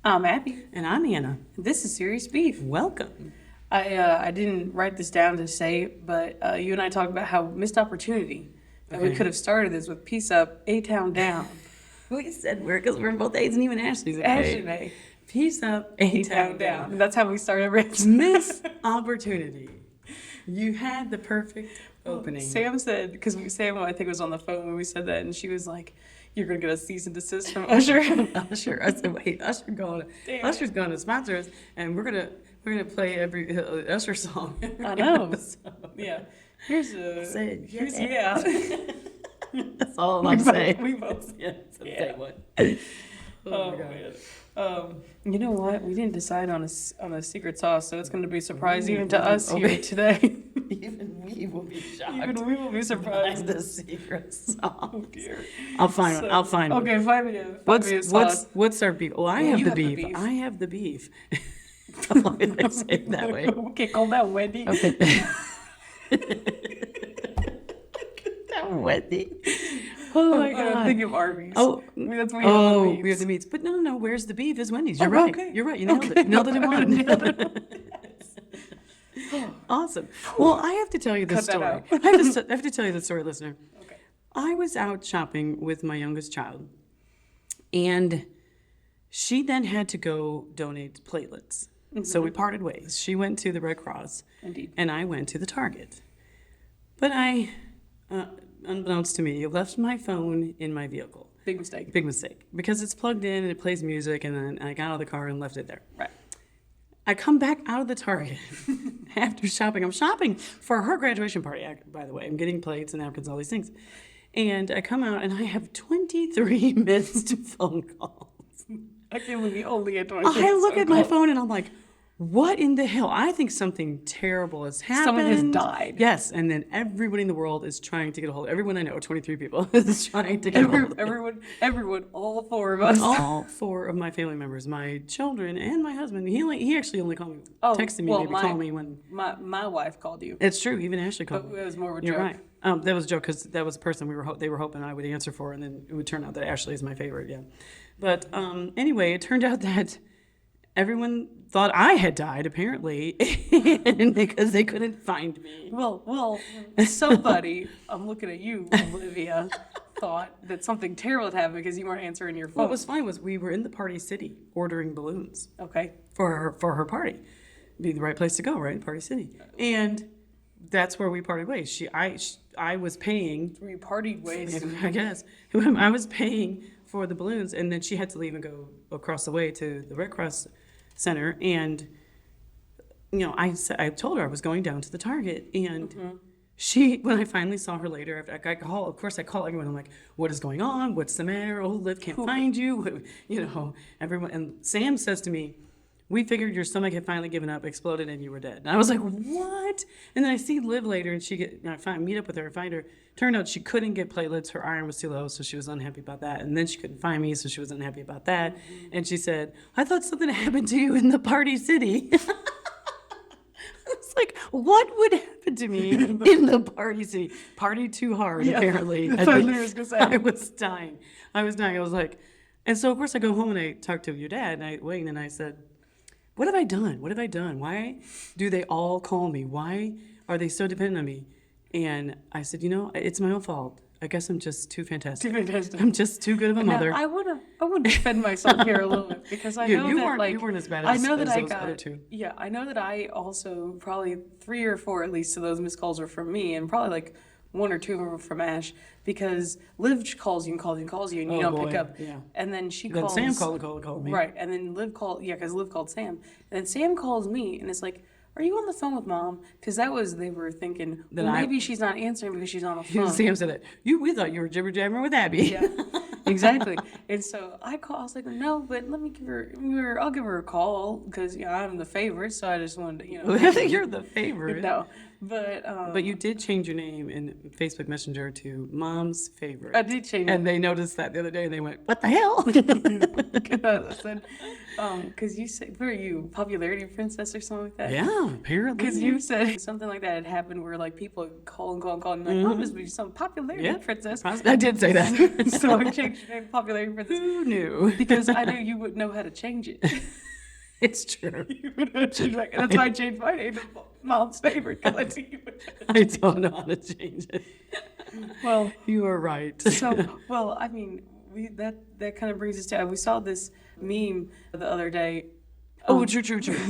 I'm Abby. And I'm Anna. This is Serious Beef. Welcome. I didn't write this down to say, but you and I talked about how missed opportunity. That we could have started this with Peace Up, A-Town Down. We said because we're in both A's and even Ashley's. Ashley May. Peace up, A-Town Down. And that's how we started Rich. Miss opportunity. You had the perfect opening. Sam said, because Sam, I think, was on the phone when we said that, and she was like, "You're going to get a cease and desist from Usher." Usher. I said, wait, Usher's going to sponsor us, and we're gonna play every Usher song. I know. Yeah. Here's yeah. That's all I'm saying. We both. Yeah. Yeah. What? Oh my God. You know what? We didn't decide on a secret sauce, so it's going to be a surprise even to us here today. Even we will be shocked. Even we will be surprised. By the secret sauce. Oh dear. I'll find one. I'll find one. Okay, find me a sauce. What's our beef? Oh, I have you the have the beef. beef. I have the beef. Why did I say it that way? Okay, call that Wendy. Okay. That Wendy. Oh my God, I'm thinking of Arby's. Oh, I mean, that's where you have the meats. we have the meats. But no. Where's the beef? Is Wendy's. You're Oh, right. okay. You're right. You nailed it. Nailed it in one. Awesome. Well, I have to tell you this Cut story. that I have to tell you the story, listener. Okay. I was out shopping with my youngest child, and she then had to go donate platelets. So we parted ways. She went to the Red Cross, Indeed. and I went to the Target. But I, unbeknownst to me, left my phone in my vehicle. Big mistake. Big mistake. Because it's plugged in and it plays music, and then I got out of the car and left it there. Right. I come back out of the Target after shopping. I'm shopping for her graduation party, by the way. I'm getting plates and napkins, all these things. And I come out and I have 23 missed phone calls. I can't believe you only had 20 I look at my phone and I'm like, what in the hell? I think something terrible has happened. Someone has died. Yes, and then everybody in the world is trying to get a hold of everyone I know, 23 people, is trying to get a hold of Everyone, all four of us. all four of my family members, my children and my husband. He actually only called me, texted me, well, maybe called me when. My wife called you. It's true. Even Ashley called But me. it was more of a You're joke. right. That was a joke because that was a person they were hoping I would answer for, and then it would turn out that Ashley is my favorite. Yeah, but anyway, it turned out that everyone thought I had died apparently, because they couldn't find me. Well, somebody, I'm looking at you, Olivia, thought that something terrible had happened because you weren't answering your phone. What was funny was we were in the Party City ordering balloons Okay. for her party. Be the right place to go, right? Party City, and that's where we parted ways. I was paying. Where you partied ways. I guess I was paying for the balloons, and then she had to leave and go across the way to the Red Cross Center. And I told her I was going down to the Target, and she, when I finally saw her later, after I call, of course I call everyone. I'm like, "What is going on? What's the matter? Oh, Liv can't find you." Everyone. And Sam says to me, "We figured your stomach had finally given up, exploded, and you were dead." And I was like, "What?" And then I see Liv later, and I meet up with her, find her. Turned out she couldn't get platelets. Her iron was too low, so she was unhappy about that. And then she couldn't find me, so she was unhappy about that. And she said, "I thought something happened to you in the Party City." I was like, what would happen to me in the Party City? Party too hard, apparently. That's what I was going to say. I was dying. I was like, and so of course I go home and I talk to your dad, Wayne, and I said, what have I done? What have I done? Why do they all call me? Why are they so dependent on me? And I said, it's my own fault. I guess I'm just too fantastic. I'm just too good of a mother. Now, I want to defend myself here a little bit because I know that you weren't as bad I as know that I those got other two. Yeah, I know that I also probably 3 or 4 at least of those missed calls are from me, and probably like 1 or 2 of them are from Ash because Liv calls you and calls you and calls you and you don't pick up. Yeah. And then she Then calls. Sam called me. Right, and then Liv called. Yeah, because Liv called Sam, and then Sam calls me, and it's like, "Are you on the phone with Mom?" Because they were thinking, well, maybe she's not answering because she's on the phone. Sam said that. We thought you were jibber jabbering with Abby. Yeah, exactly. And so I was like, no, but let me I'll give her a call because I'm the favorite. So I just wanted to, You're the favorite. No, but you did change your name in Facebook Messenger to Mom's Favorite. I did change And they noticed that the other day and they went, "What the hell?" I said, because you say, were you popularity princess or something like that? Yeah. apparently. Because you said something like that had happened where like people call and call and call and like, oh, must be some popularity princess. I did say that. So I changed your name to popularity princess. Who knew? Because I knew you would know how to change it. It's true. You would know how to change it. That's why I changed my name to Mom's favorite. Because I knew you would. I don't know how to change it. Well, You are right. so I mean, that kind of brings us to we saw this meme the other day. Oh, true.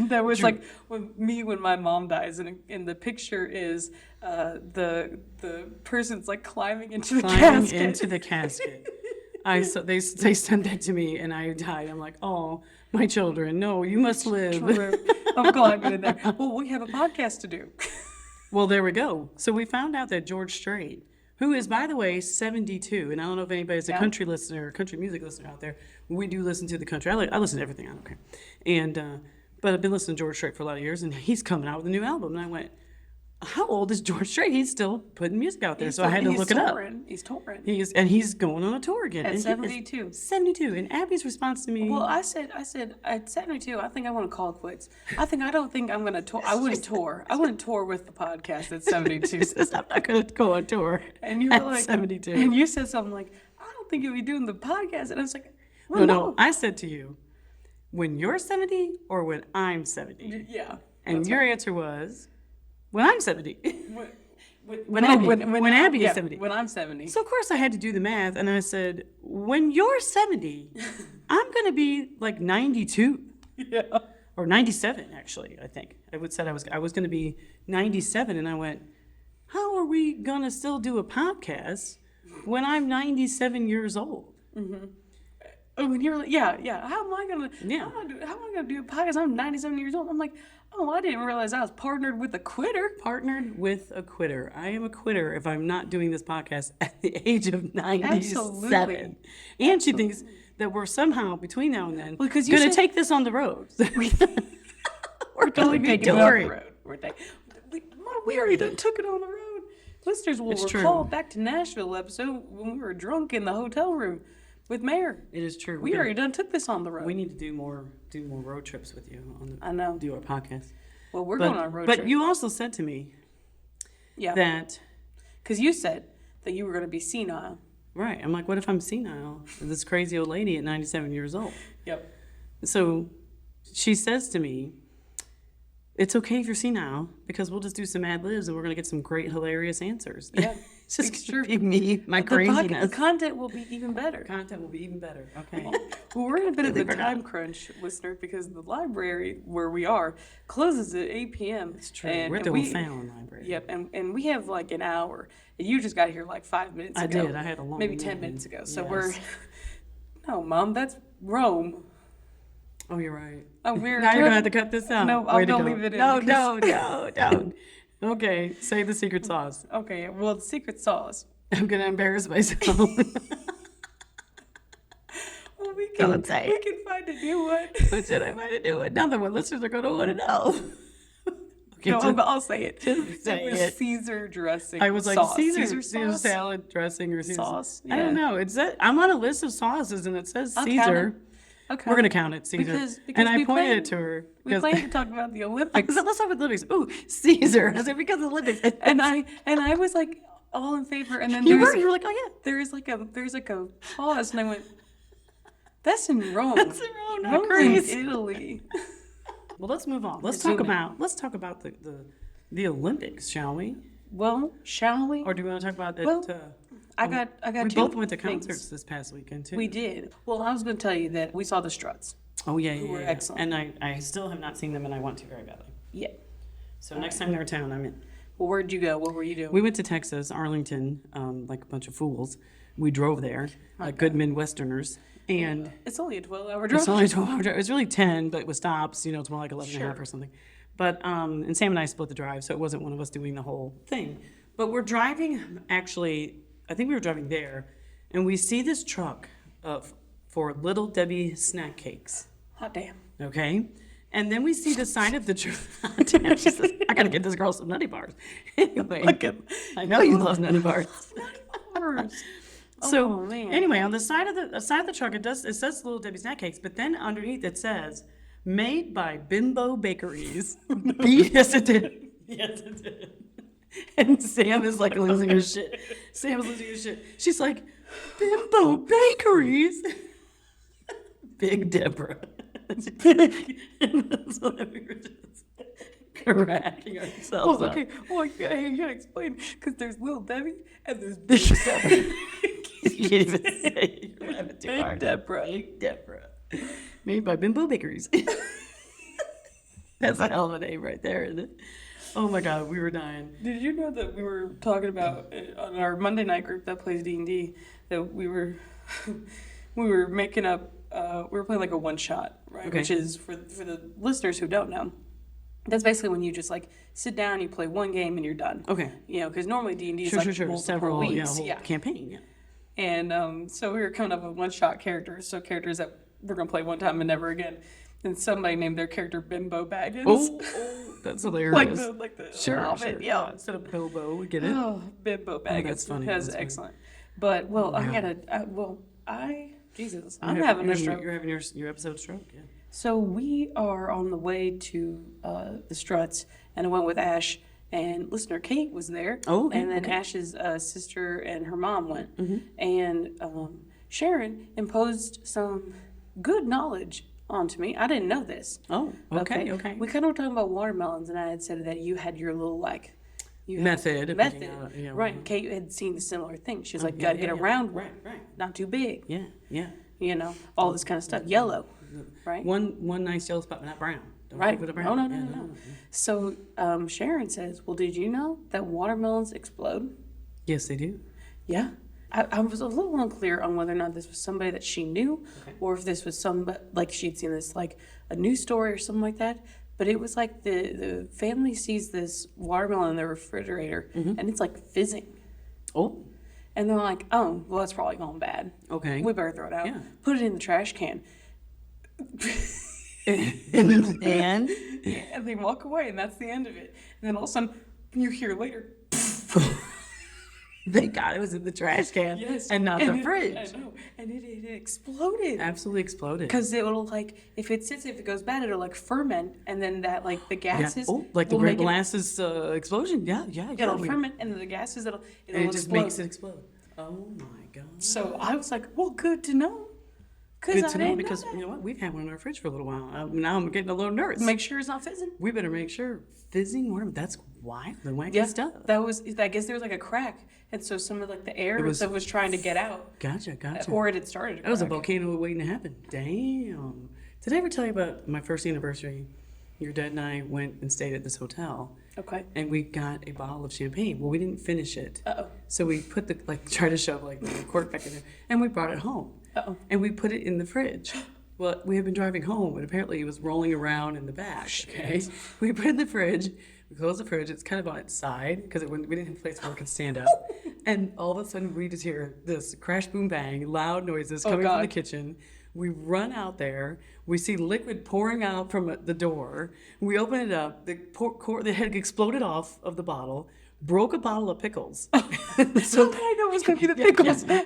That was like when my mom dies, and the picture is the person's like climbing into the Climbing casket. into the casket. They sent that to me, and I died. I'm like, oh, my children, no, you must live. I'm climbing in there. Well, we have a podcast to do. Well, there we go. So we found out that George Strait, who is, by the way, 72, and I don't know if anybody's a country listener, country music listener out there. We do listen to the country. I listen to everything. I don't care. And but I've been listening to George Strait for a lot of years, and he's coming out with a new album. And I went, how old is George Strait? He's still putting music out there. So I had to look it up. He's touring. He's going on a tour again. At 72. 72. And Abby's response to me. Well, I said at 72, I think I want to call it quits. I don't think I'm going to tour. I wouldn't tour. I wouldn't tour with the podcast at 72. I'm not going to go on tour. And you were at like 72. And you said something like, I don't think you'll be doing the podcast. And I was like, well, no. I said to you, when you're 70 or when I'm 70? Yeah. And your answer was, when I'm 70. When When Abby is 70. When I'm 70. So, of course, I had to do the math, and I said, when you're 70, I'm going to be like 92. Yeah. Or 97, actually, I think. I was going to be 97, and I went, how are we going to still do a podcast when I'm 97 years old? Mm-hmm. Oh, and you're like, yeah. How am I gonna do a podcast? I'm 97 years old. I'm like, oh, I didn't realize I was partnered with a quitter. Partnered with a quitter. I am a quitter if I'm not doing this podcast at the age of 97. Absolutely. And she thinks that we're somehow between now and then Well, 'cause you going to said- take this on the road. We're totally Okay, taking don't it on worry. the road. We already done took it on the road. Listeners will It's recall true. back to Nashville episode when we were drunk in the hotel room with Mayor. It is true. We already done took this on the road. We need to do more road trips with you on the I know. do our podcast. Well, we're going on a road But trip. you also said to me Yeah. that Because you said that you were going to be senile. right. I'm like, what if I'm senile? This crazy old lady at 97 years old. Yep. So she says to me, it's okay if you're senile because we'll just do some ad libs and we're going to get some great, hilarious answers. Yeah. It's just It's gonna true. be me, my The craziness. content will be even better. Content will be even better. Okay. Well, we're in a bit of a forgot. time crunch, listener, because the library where we are closes at 8 p.m. It's true. We're at the O'Fallon Library. Yep, and we have like an hour. And you just got here like 5 minutes I ago. did. I had a long maybe 10 meeting. minutes ago. So Yes. we're no, Mom, that's Rome. Oh, you're right. Oh, we're Now you're going to have to cut this out. No, Way I'm to gonna go. leave it in No, because- don't. Okay, say the secret sauce. Okay, well, the secret sauce. I'm going to embarrass myself. Well, we can Don't say it. we can find a new one. What should I might do? Another one. Listeners are going to want to know. Okay, No, so- I'll say it. say It was it. Caesar dressing. I was like sauce. Caesar sauce. salad dressing or Caesar Sauce, I don't yeah. know. I'm on a list of sauces and it says I'll count Caesar. Okay. We're gonna count it, Caesar. Because and I we pointed planned- it to her We because plan to talk about the I Olympics. said, let's talk about the Olympics. Ooh, Caesar. I said because of the Olympics. and I was like all in favor, and then you there's were like, oh yeah, there's like a pause, and I went, "That's in Rome. That's in Rome, not Rome's Greece." in Italy." Well, let's move on. Let's Zoom talk in. about the Olympics, shall we? Well, shall we? Or do we want to talk about that? Well, I got we two both went to things. concerts this past weekend too. We did. Well, I was going to tell you that we saw the Struts. Oh yeah, yeah, were yeah. excellent. And I still have not seen them, and I want to very badly. Yeah. So next time they're in town, I'm in. Well, where'd you go? What were you doing? We went to Texas, Arlington, like a bunch of fools. We drove there, like good Midwesterners. And It's only a 12-hour drive. it's only a 12-hour drive. It was really 10, but with stops, it's more like 11 and a half Sure. or something. But, and Sam and I split the drive, so it wasn't one of us doing the whole thing. But we're driving, actually, I think we were driving there, and we see this truck for Little Debbie snack cakes, Hot damn. okay? And then we see the side of the truck. Damn, she says, I gotta get this girl some nutty bars. Anyway, I know you love nutty bars. So Oh, man. anyway, on the side of the truck, it says Little Debbie snack cakes, but then underneath it says Made by Bimbo Bakeries. Yes, it did. Yes, it did. And Sam is like losing her shit. Sam is losing her shit. She's like, Bimbo Bakeries. Big Deborah. Big. And so we were just cracking ourselves up. Okay, well, you gotta explain, because there's Little Debbie and there's Big Deborah. You can't even say it. You're laughing too Big hard. Deborah. Big Deborah. Made by Bimbo Bakeries. That's a hell of a name right there, isn't it? Oh my God, we were dying. Did you know that we were talking about on our Monday night group that plays D&D that we were we were making up we were playing like a one shot, right? Okay. Which is for the listeners who don't know. That's basically when you just like sit down, you play one game, and you're done. Okay. You know, because normally D&D is Sure, like sure, sure. multiple Several, weeks. whole campaign. Yeah. And so we were coming up with one shot characters, so characters that we're gonna play one time and never again. And somebody named their character Bimbo Baggins. Oh, that's hilarious. like the Sure, Hobbit, sure. yeah. Instead of Bilbo, we get it. Oh, Bimbo Baggins. that's funny, That's that's funny. excellent. But well, I'm having a stroke. You're having your episode stroke. Yeah. So we are on the way to the Struts, and I went with Ash, and listener Kate was there. Oh, okay, and then okay. Ash's sister and her mom went, and Sharon imposed some good knowledge onto me. I didn't know this. Oh, okay. We kind of were talking about watermelons, and I had said that you had your little Method. of method, picking out, yeah, right? well, Kate had seen a similar thing. She's like, yeah, "Gotta yeah, get yeah. around, Right. not too big, Yeah. you know, all this kind of stuff. Yellow, right? One nice yellow spot, but not brown. Don't Right. put it No, brown. no, Yeah, no, no. So Sharon says, "Well, did you know that watermelons explode?" Yes, they do. Yeah. I was a little unclear on whether or not this was somebody that she knew, or if this was somebody like she'd seen this like a news story or something like that. But it was like the family sees this watermelon in the refrigerator, and it's like fizzing, Oh, and they're like, "Oh, well, that's probably gone bad. okay. We better throw it out. Yeah. Put it in the trash can." And And they walk away, and that's the end of it. And then all of a sudden, you hear later, thank God it was in the trash can and not the fridge. I know, and it exploded. Absolutely exploded. Because it'll like, if it goes bad, it'll like ferment, and then that like the Yeah. gases. Oh, like the will Great make it- Molasses explosion. Yeah. It'll we- ferment, and then the gases it'll and it just explode. makes it explode. Oh my God. So I was like, well, good to know. Good I to know didn't because that. you know what? We've had one in our fridge for a little while. Now I'm getting a little nervous. Make sure it's not fizzing. We better make sure fizzing water. That's wild and wacky Yeah, stuff. I guess there was like a crack, and so some of like the air was- that was trying to get out, Gotcha. or it had started. To That was a crack. volcano waiting to happen. Damn. Did I ever tell you about my first anniversary? Your dad and I went and stayed at this hotel, Okay. and we got a bottle of champagne. Well, we didn't finish it. Uh-oh. So we put try to shove the cork back in there, and we brought it home. Uh-oh. And we put it in the fridge. Well, we had been driving home, and apparently it was rolling around in the back. Okay, we put it in the fridge. We closed the fridge. It's kind of on its side because we didn't have a place where it could stand up. And all of a sudden, we just hear this crash, boom, bang, loud noises coming from the God. kitchen. We run out there. We see liquid pouring out from the door. We open it up. The head exploded off of the bottle. Broke a bottle of pickles. So I know it was gonna be the pickles. Yeah.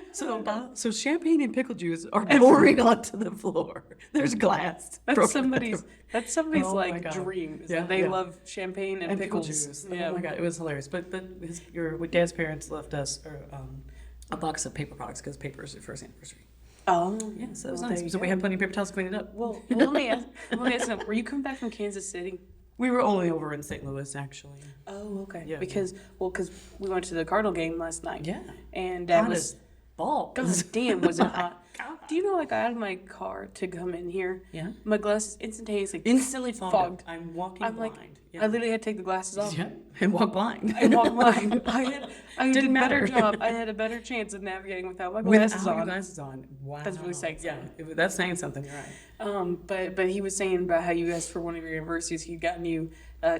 So champagne and pickle juice are pouring onto the floor. There's glass. That's somebody's Oh my like God. dream. Yeah, They yeah. love champagne and pickle pickles. juice. Yeah. Oh my God, it was hilarious. But your dad's parents left us a box of paper products because paper is their first anniversary. Oh, Yeah, so it was well, there nice. you So we go. had plenty of paper towels to clean it up. Well, let me ask you, were you coming back from Kansas City? We were only over in St. Louis, actually. Oh, okay. Yeah, Because we went to the Cardinal game last night. Yeah. And Dad Hot was as balls. God damn, was it hot? God. Do you know I got out of my car to come in here? Yeah. My glasses instantaneously Instantly fogged. I'm walking I'm like, blind. I literally had to take the glasses off. Yeah, and walk blind. I walked blind. I did a Didn't better matter. job. I had a better chance of navigating without my glasses Without your on. glasses on. Wow. That's really saying Yeah, something. that's saying something. You're right. But he was saying about how you asked for one of your anniversaries, he'd gotten you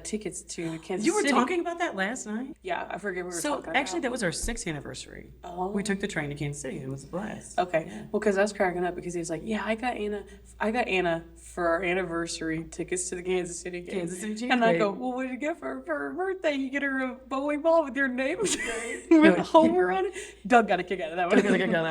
tickets to Kansas You were City. talking about that last night. Yeah, I forget what we were So talking actually, about. that was our 6th anniversary. Oh. We took the train to Kansas City. It was a blast. Okay. Yeah. Well, because I was cracking up because he was like, "Yeah, I got Anna for our anniversary tickets to the Kansas City game." Kansas City Chiefs And I game. go, "Well, what did you get for her birthday? You get her a bowling ball with your name with a Homer on it." Doug got a kick out of that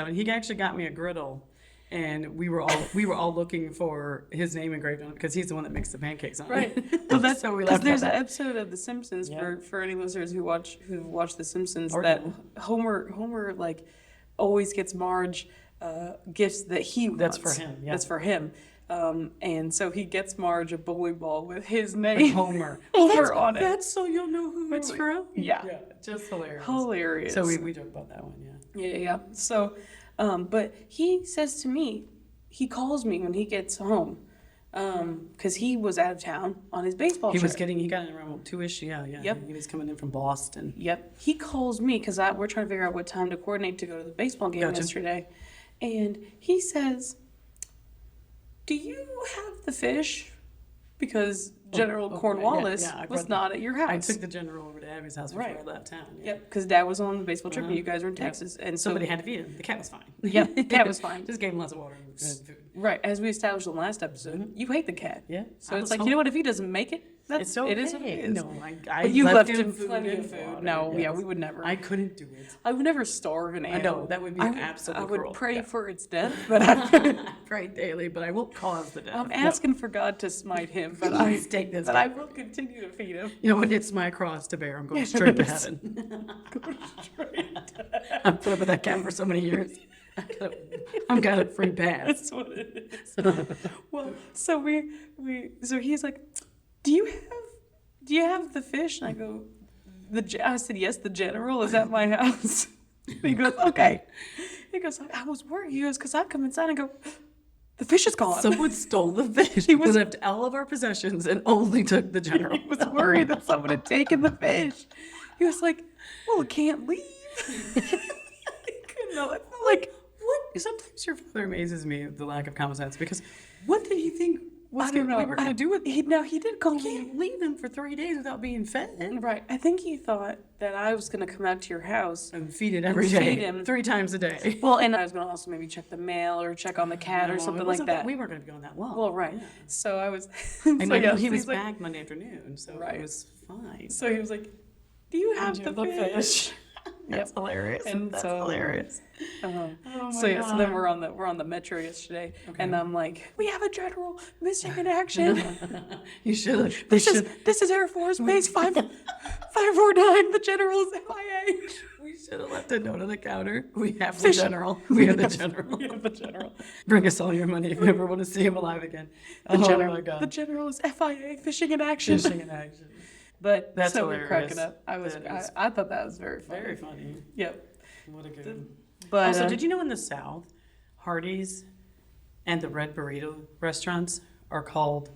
one. He actually got me a griddle. and we were all looking for his name engraved on it because he's the one that makes the pancakes on it. Right. Well, that's so we because laughed there's at an that. episode of The Simpsons Yeah. for any listeners who watch The Simpsons Or that don't. Homer like always gets Marge gifts that he That's wants. for him, yeah. That's for him. And so he gets Marge a bowling ball with his name Homer. Homer on it. That's so you'll know who it's from. Yeah. Just hilarious. Hilarious. So we joke about that one, yeah. Yeah. So, but he says to me, he calls me when he gets home, because he was out of town on his baseball trip. He got in around 2-ish, yeah. Yep. He was coming in from Boston. Yep. He calls me because we're trying to figure out what time to coordinate to go to the baseball game Gotcha. yesterday. And he says, "Do you have the fish?" Because General Cornwallis yeah, I was brought- not at your house. I took the general over to Abby's house before Right. I left town. Yeah. Yep, because Dad was on the baseball trip and Uh-huh. you guys were in Yep. Texas. And so, Somebody had to feed him. The cat was fine. Yep, the cat was fine. Just gave him lots of water and food. right, as we established in the last episode, you hate the cat. Yeah. So I it's was like, so- you know what, if he doesn't make it, It's okay. it is what it is. No, I But you left him food plenty and of food. water, No, yeah, yes. we would never. I couldn't do it. I would never starve an I animal. know, that would be I absolutely would cruel. pray Yeah. for its death, but I, Pray daily, but I won't cause the death. I'm No. asking for God to smite him, but Please take this but I guy. will continue to feed him. You know what? It's my cross to bear. I'm going straight to heaven. I've put up with that cat for so many years. I've got a free pass. That's what it is. Well, so so he's like, do you have the fish? And I go, I said, yes, the general is at my house. He goes, okay. He goes, I was worried. He goes, because I come inside and go, the fish is gone. Someone stole the fish. He left all of our possessions and only took the general. He was worried that someone had taken the fish. He was like, well, it can't leave. He couldn't know. I felt like, What? Sometimes your father amazes me with the lack of common sense because what did he think I don't know. we were going to do with he did call You me. can't leave him for 3 days without being fed Right. I think he thought that I was going to come out to your house. and feed it every And day, feed him. 3 times a day. Well, and I was going to also maybe check the mail or check on the cat or No, something it like wasn't that. We weren't going to be going that long. Well, right. Yeah. So I was. And so I know yeah, he so was he's like- back Monday afternoon, so Right. it was fine. So he was like, "Do you have you the have the fish?" That's hilarious. And That's so- hilarious. Uh-huh. Oh So yeah, so then God. we're on the metro yesterday, Okay. and I'm like, "We have a general missing in action. You should have. This is Air Force Base 549. The general is MIA." We should have left a note on the counter. We have the Fish- general. We have the general. We have the general. Bring us all your money if you ever want to see him alive again. The Oh general. my God. The general is FIA fishing in action. Fishing in action. But That's so we're hilarious. cracking up. I That is thought that was very funny. Very funny. Yep. What a good one. But Also, did you know in the South, Hardee's and the Red Burrito restaurants are called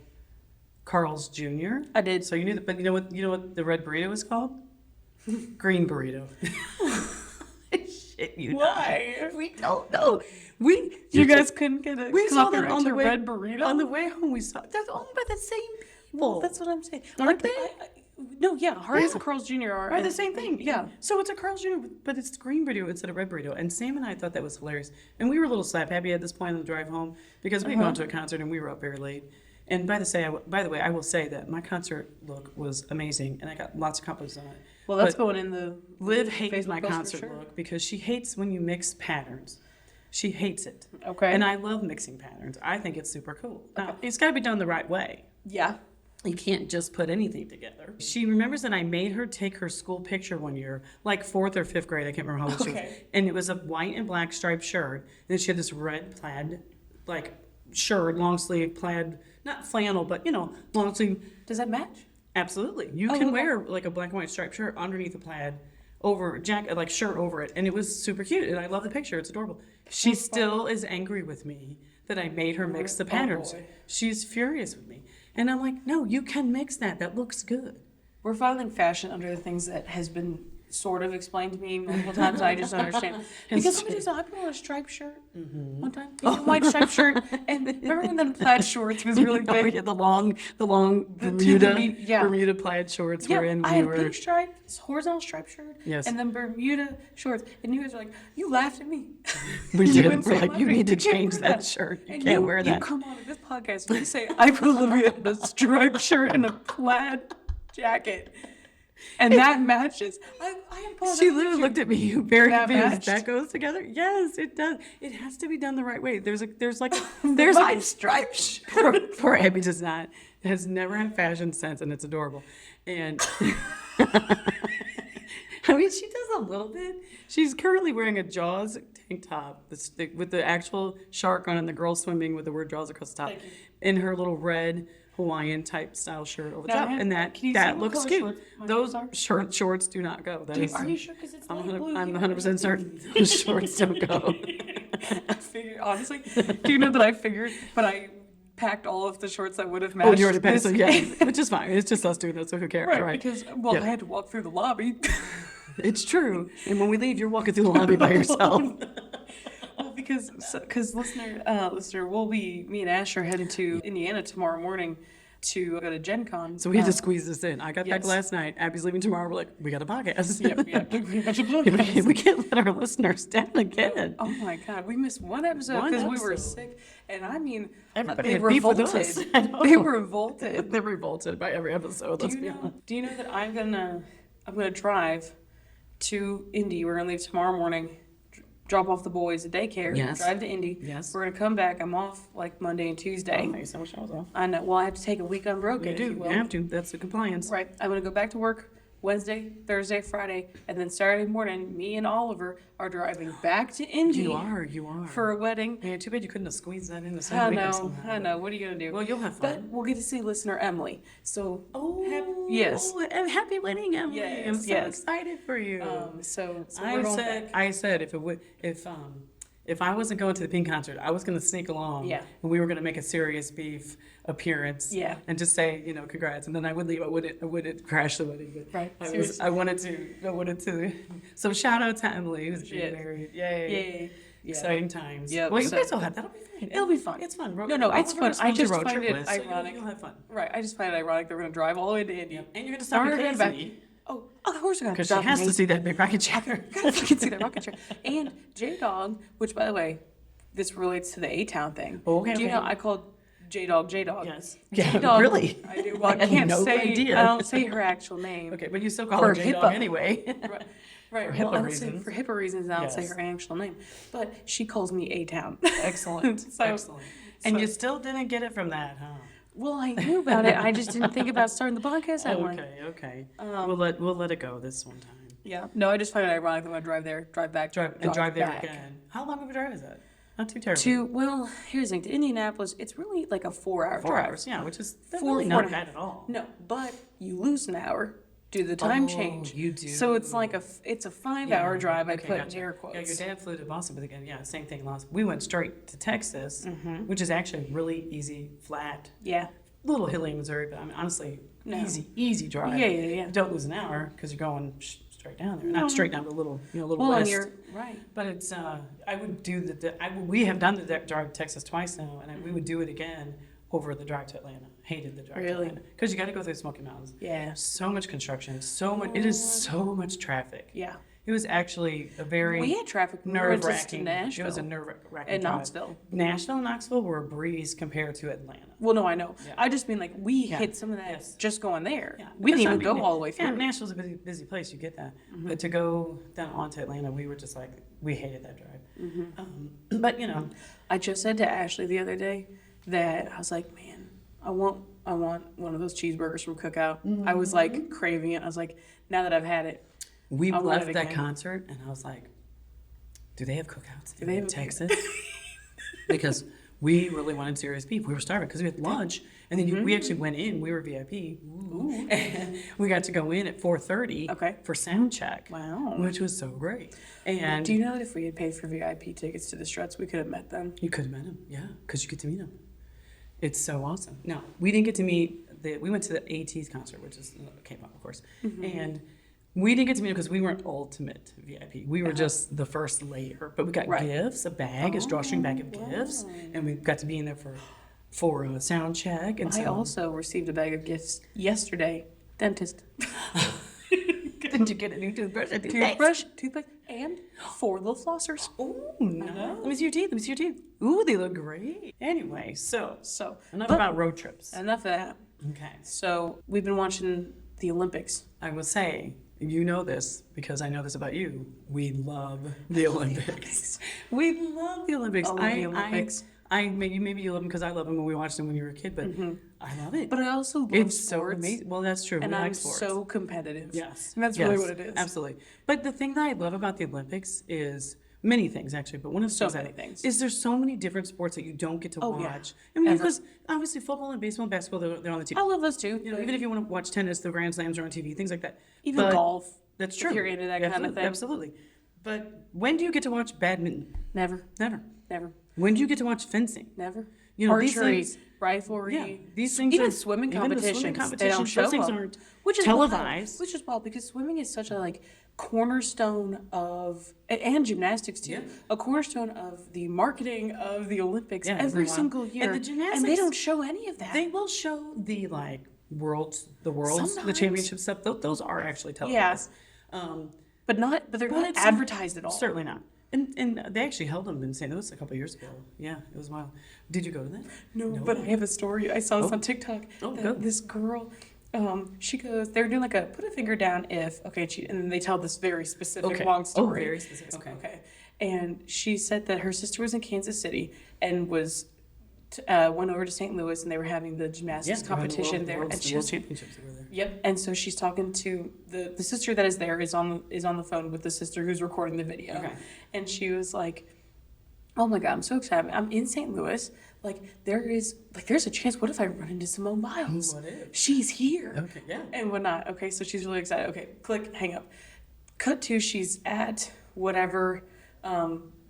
Carl's Jr.? I did. So you knew that, but you know what the Red Burrito is called? Green Burrito. Shit, you Why? know. We don't know. You guys couldn't get a we saw them copyright on the to way Red Burrito? On the way home, we saw they're owned by the same people. Well, that's what I'm saying. Aren't Like, no, yeah, Hardee's Yeah. and Carl's Jr. Are the same thing. Yeah. So it's a Carl's Jr., but it's green burrito instead of red burrito. And Sam and I thought that was hilarious. And we were a little slap happy at this point on the drive home because we had gone to a concert and we were up very late. And by the way, I will say that my concert look was amazing and I got lots of compliments on it. Well, that's But going in the Liv hates Facebook my post for concert sure. look because she hates when you mix patterns. She hates it. Okay. And I love mixing patterns. I think it's super cool. Now, it's got to be done the right way. Yeah. You can't just put anything together. She remembers that I made her take her school picture one year, like 4th or 5th grade. I can't remember how old she was. Okay. And it was a white and black striped shirt. And then she had this red plaid, like, shirt, long sleeve plaid, not flannel, but, long sleeve. Does that match? Absolutely. You Oh, can okay. wear, like, a black and white striped shirt underneath a plaid, like, shirt over it. And it was super cute. And I love the picture. It's adorable. She still is angry with me that I made her mix the patterns. boy. She's furious with me. And I'm like, no, you can mix that. That looks good. We're filing fashion under the things that has been sort of explained to me multiple times. I just don't understand. Because somebody said, I put on a striped shirt one time. A white striped shirt. And remember when the plaid shorts was really Oh, big? yeah, the long Bermuda plaid shorts were in. I had a pink stripe, horizontal striped shirt, Yes. and then Bermuda shorts. And you guys were like, you laughed at me. We You did. wouldn't We're say like, my you name. need to can't change wear that shirt. You And can't wear that. You come on this podcast and you say, I put Olivia in a striped shirt and a plaid jacket. And that matches. I apologize. She literally looked at me very That confused. matched? That goes together? Yes, it does. It has to be done the right way. There's like There's like five stripes. poor Abby does not. Has never had fashion sense, and it's adorable. And I mean, she does a little bit. She's currently wearing a Jaws tank top with the actual shark on, and the girl swimming with the word Jaws across the top, in her little red Hawaiian type style shirt over the top, and can you see that what looks color cute. shorts my Those shorts are? shorts do not go. That is, Are you sure? Because it's light blue. I'm 100% certain those shorts don't go. I figured, honestly, do you know that I figured, but I packed all of the shorts that would have matched. Oh, you already passed, so this- yeah, which is fine. It's just us doing that, so who cares, Right, right? because, Yeah. I had to walk through the lobby. It's true. And when we leave, you're walking through the lobby by yourself. Well, because listener, me and Ash are headed to Indiana tomorrow morning to go to Gen Con. So we had to squeeze this in. I got back yes. last night. Abby's leaving tomorrow. We're like, we got a podcast. Yep. We can't let our listeners down again. Oh my God, we missed one episode One because we were episode. sick, and I mean, Everybody they had beef with revolted. us. I know. They were revolted. They're revolted by every episode. Let's be honest. Do you know that I'm gonna drive to Indy. We're gonna leave tomorrow morning, drop off the boys at daycare, Yes. drive to Indy. Yes. We're gonna come back. I'm off like Monday and Tuesday. Nice. I wish I was off. I know. Well, I have to take a week unbroken. You if do. you You will. have to. That's the compliance. Right. I'm gonna go back to work Wednesday, Thursday, Friday, and then Saturday morning, me and Oliver are driving back to Indy. You are. For a wedding. Man, too bad you couldn't have squeezed that in the I same week or know. something. I know. What are you gonna do? Well, you'll have But fun. we'll get to see listener Emily. So Yes. And happy wedding, Emily. Yes, I'm so yes. excited for you. so I we're going said, back. I said if I wasn't going to the Pink concert, I was going to sneak along. Yeah. And we were going to make a serious beef appearance. Yeah. And just say, congrats. And then I would leave. I wouldn't crash the wedding. But Right. I wanted to. So shout out to Emily who's getting Yes. married. Yay. Yay. Yeah. Exciting times. Yep, Well, you so- guys will have that'll be fun. It'll be fun. It's fun. No, it's fun. Oliver's I going to just road find trip it with, so ironic. You'll have fun. Right. I just find it ironic that we're gonna drive all the way to Indy. And you're going to Now stop we're at going back. Disney. Oh, of course we're gonna Because she stop has at to see that big rocket chair. Gotta fucking see that rocket chair. And J Dog, which by the way, this relates to the A Town thing. Oh, okay, Do you okay. know I called J Dog J Dog? Yes. J-Dog, Really? I do. Well, I had can't no say. idea. I don't say her actual name. Okay, but you still call For her J-Dog HIPAA. anyway. Right. For Well, HIPAA I don't say- reasons. For HIPAA reasons, I don't say Yes. her actual name. But she calls me A Town. Excellent. So- Excellent. And so- you still didn't get it from that, huh? Well, I knew about it. I just didn't think about starting the podcast that way. Okay. We'll let it go this one time. Yeah. No, I just find it ironic that when I drive there, drive back, Drive there back. again. How long of a drive is that? Not too terrible. Here's the thing. To Indianapolis, it's really like a 4-hour 4 drive. hours, yeah, which is Four really not and a half. bad at all. No, but you lose an hour due to the time Oh, change. you do. So it's like it's a 5-hour drive. I Okay, put gotcha. in air Yeah, quotes. your dad flew to Boston, but again, yeah, same thing. We went straight to Texas, Mm-hmm. which is actually really easy, flat, Yeah. little hilly in Missouri, but I mean, honestly, No. easy drive. Yeah. You don't lose an hour because you're going straight down there. Not straight down, but a little Well, and west. you're right. But it's I would do we have done the drive to Texas twice now, and we would do it again over the drive to Atlanta. Hated the drive to Really? Atlanta because you got to go through the Smoky Mountains. Yeah. So much construction, so much. It is so much traffic. Yeah. It was actually a very We had traffic. We went nerve to wracking. Nashville. It was a nerve wracking. And Knoxville. Nashville and Knoxville were a breeze compared to Atlanta. Well, no, I know. Yeah. I just mean like we Yeah. hit some of that Yes. just going there. Yeah, We didn't because, even I mean, go all the way Yeah, through. Nashville's a busy place. You get that, but to go down onto Atlanta, we were just like we hated that drive. But I just said to Ashley the other day that I was like, man, I want one of those cheeseburgers from Cookout. I was like craving it. I was like, now that I've had it, we I want left it that again. concert, and I was like, do they have cookouts Do they in have- Texas? Because we really wanted serious beef. We were starving because we had lunch, and then we actually went in. We were VIP, and we got to go in at 4:30 Okay. for sound check. Wow. Which was so great. And Do you know that if we had paid for VIP tickets to the Struts, we could have met them? you could have met him, yeah, because you get to meet him. It's so awesome. No, we didn't get to meet. We went to the AT's concert, which is K-pop, of course, and we didn't get to meet him because we weren't ultimate VIP. We were just the first layer, but we got Right. gifts, a bag, a drawstring bag of gifts, and we got to be in there for a sound check. And I so, also received a bag of gifts yesterday. Dentist. didn't you get a new toothbrush? Toothbrush, toothpaste, and 4 little flossers. Oh no! Let me see your teeth. Let me see your teeth. Ooh, they look great. Anyway, so So, enough but about road trips. enough of that. Okay. So we've been watching the Olympics. I will say, you know this because I know this about you. We love the Olympics. We love the Olympics. I love the Olympics. I maybe you love them because I love them when we watched them when you were a kid, but I love it. But I also love It's sports. so amazing. Well, that's true. And we I'm like sports. so competitive. Yes. And that's Yes, really what it is. Absolutely. But the thing that I love about the Olympics is many things, actually, but one of the So things many that- things. is there's so many different sports that you don't get to Oh, yeah. watch. I mean, Ever. because obviously football and baseball and basketball, they're on the TV. I love those too. You know, even if you want to watch tennis, the Grand Slams are on TV, things like that. Even But golf. That's if true. you're into that Yeah, kind of thing. Absolutely. But when do you get to watch badminton? Never. Never. Never. When do you get to watch fencing? Never. You know, these Archery, things- riflery. Yeah, these things even are- swimming even the competitions. swimming They don't competitions, show those things them. aren't Which is televised. Wild, which is wild because swimming is such a like cornerstone of and gymnastics too. Yeah. A cornerstone of the marketing of the Olympics Yeah, every wow. single And year. the gymnastics- they don't show any of that. They will show the worlds, the Sometimes. championship stuff. Those are actually televised. but they're But not it's- advertised at all. Certainly not. And they actually held them in St. Louis a couple of years ago. Yeah, it was wild. Did you go to that? No, but I have a story. I saw this Oh. on TikTok. Oh, that go. This girl, she goes, they're doing like a put a finger down if, okay, and then they tell this very specific Okay. long Oh, story. very specific. Okay. And she said that her sister was in Kansas City and went over to St. Louis and they were having the gymnastics competition there. And she World was, championships that were there. yep. And so she's talking to the sister that is there is on the phone with the sister who's recording the video. Okay. And she was like, "Oh my God, I'm so excited. I'm in St. Louis. There's a chance. What if I run into Simone Biles? What if? She's here." Okay, yeah. And whatnot. Okay, so she's really excited. Okay, click, hang up. Cut to she's at whatever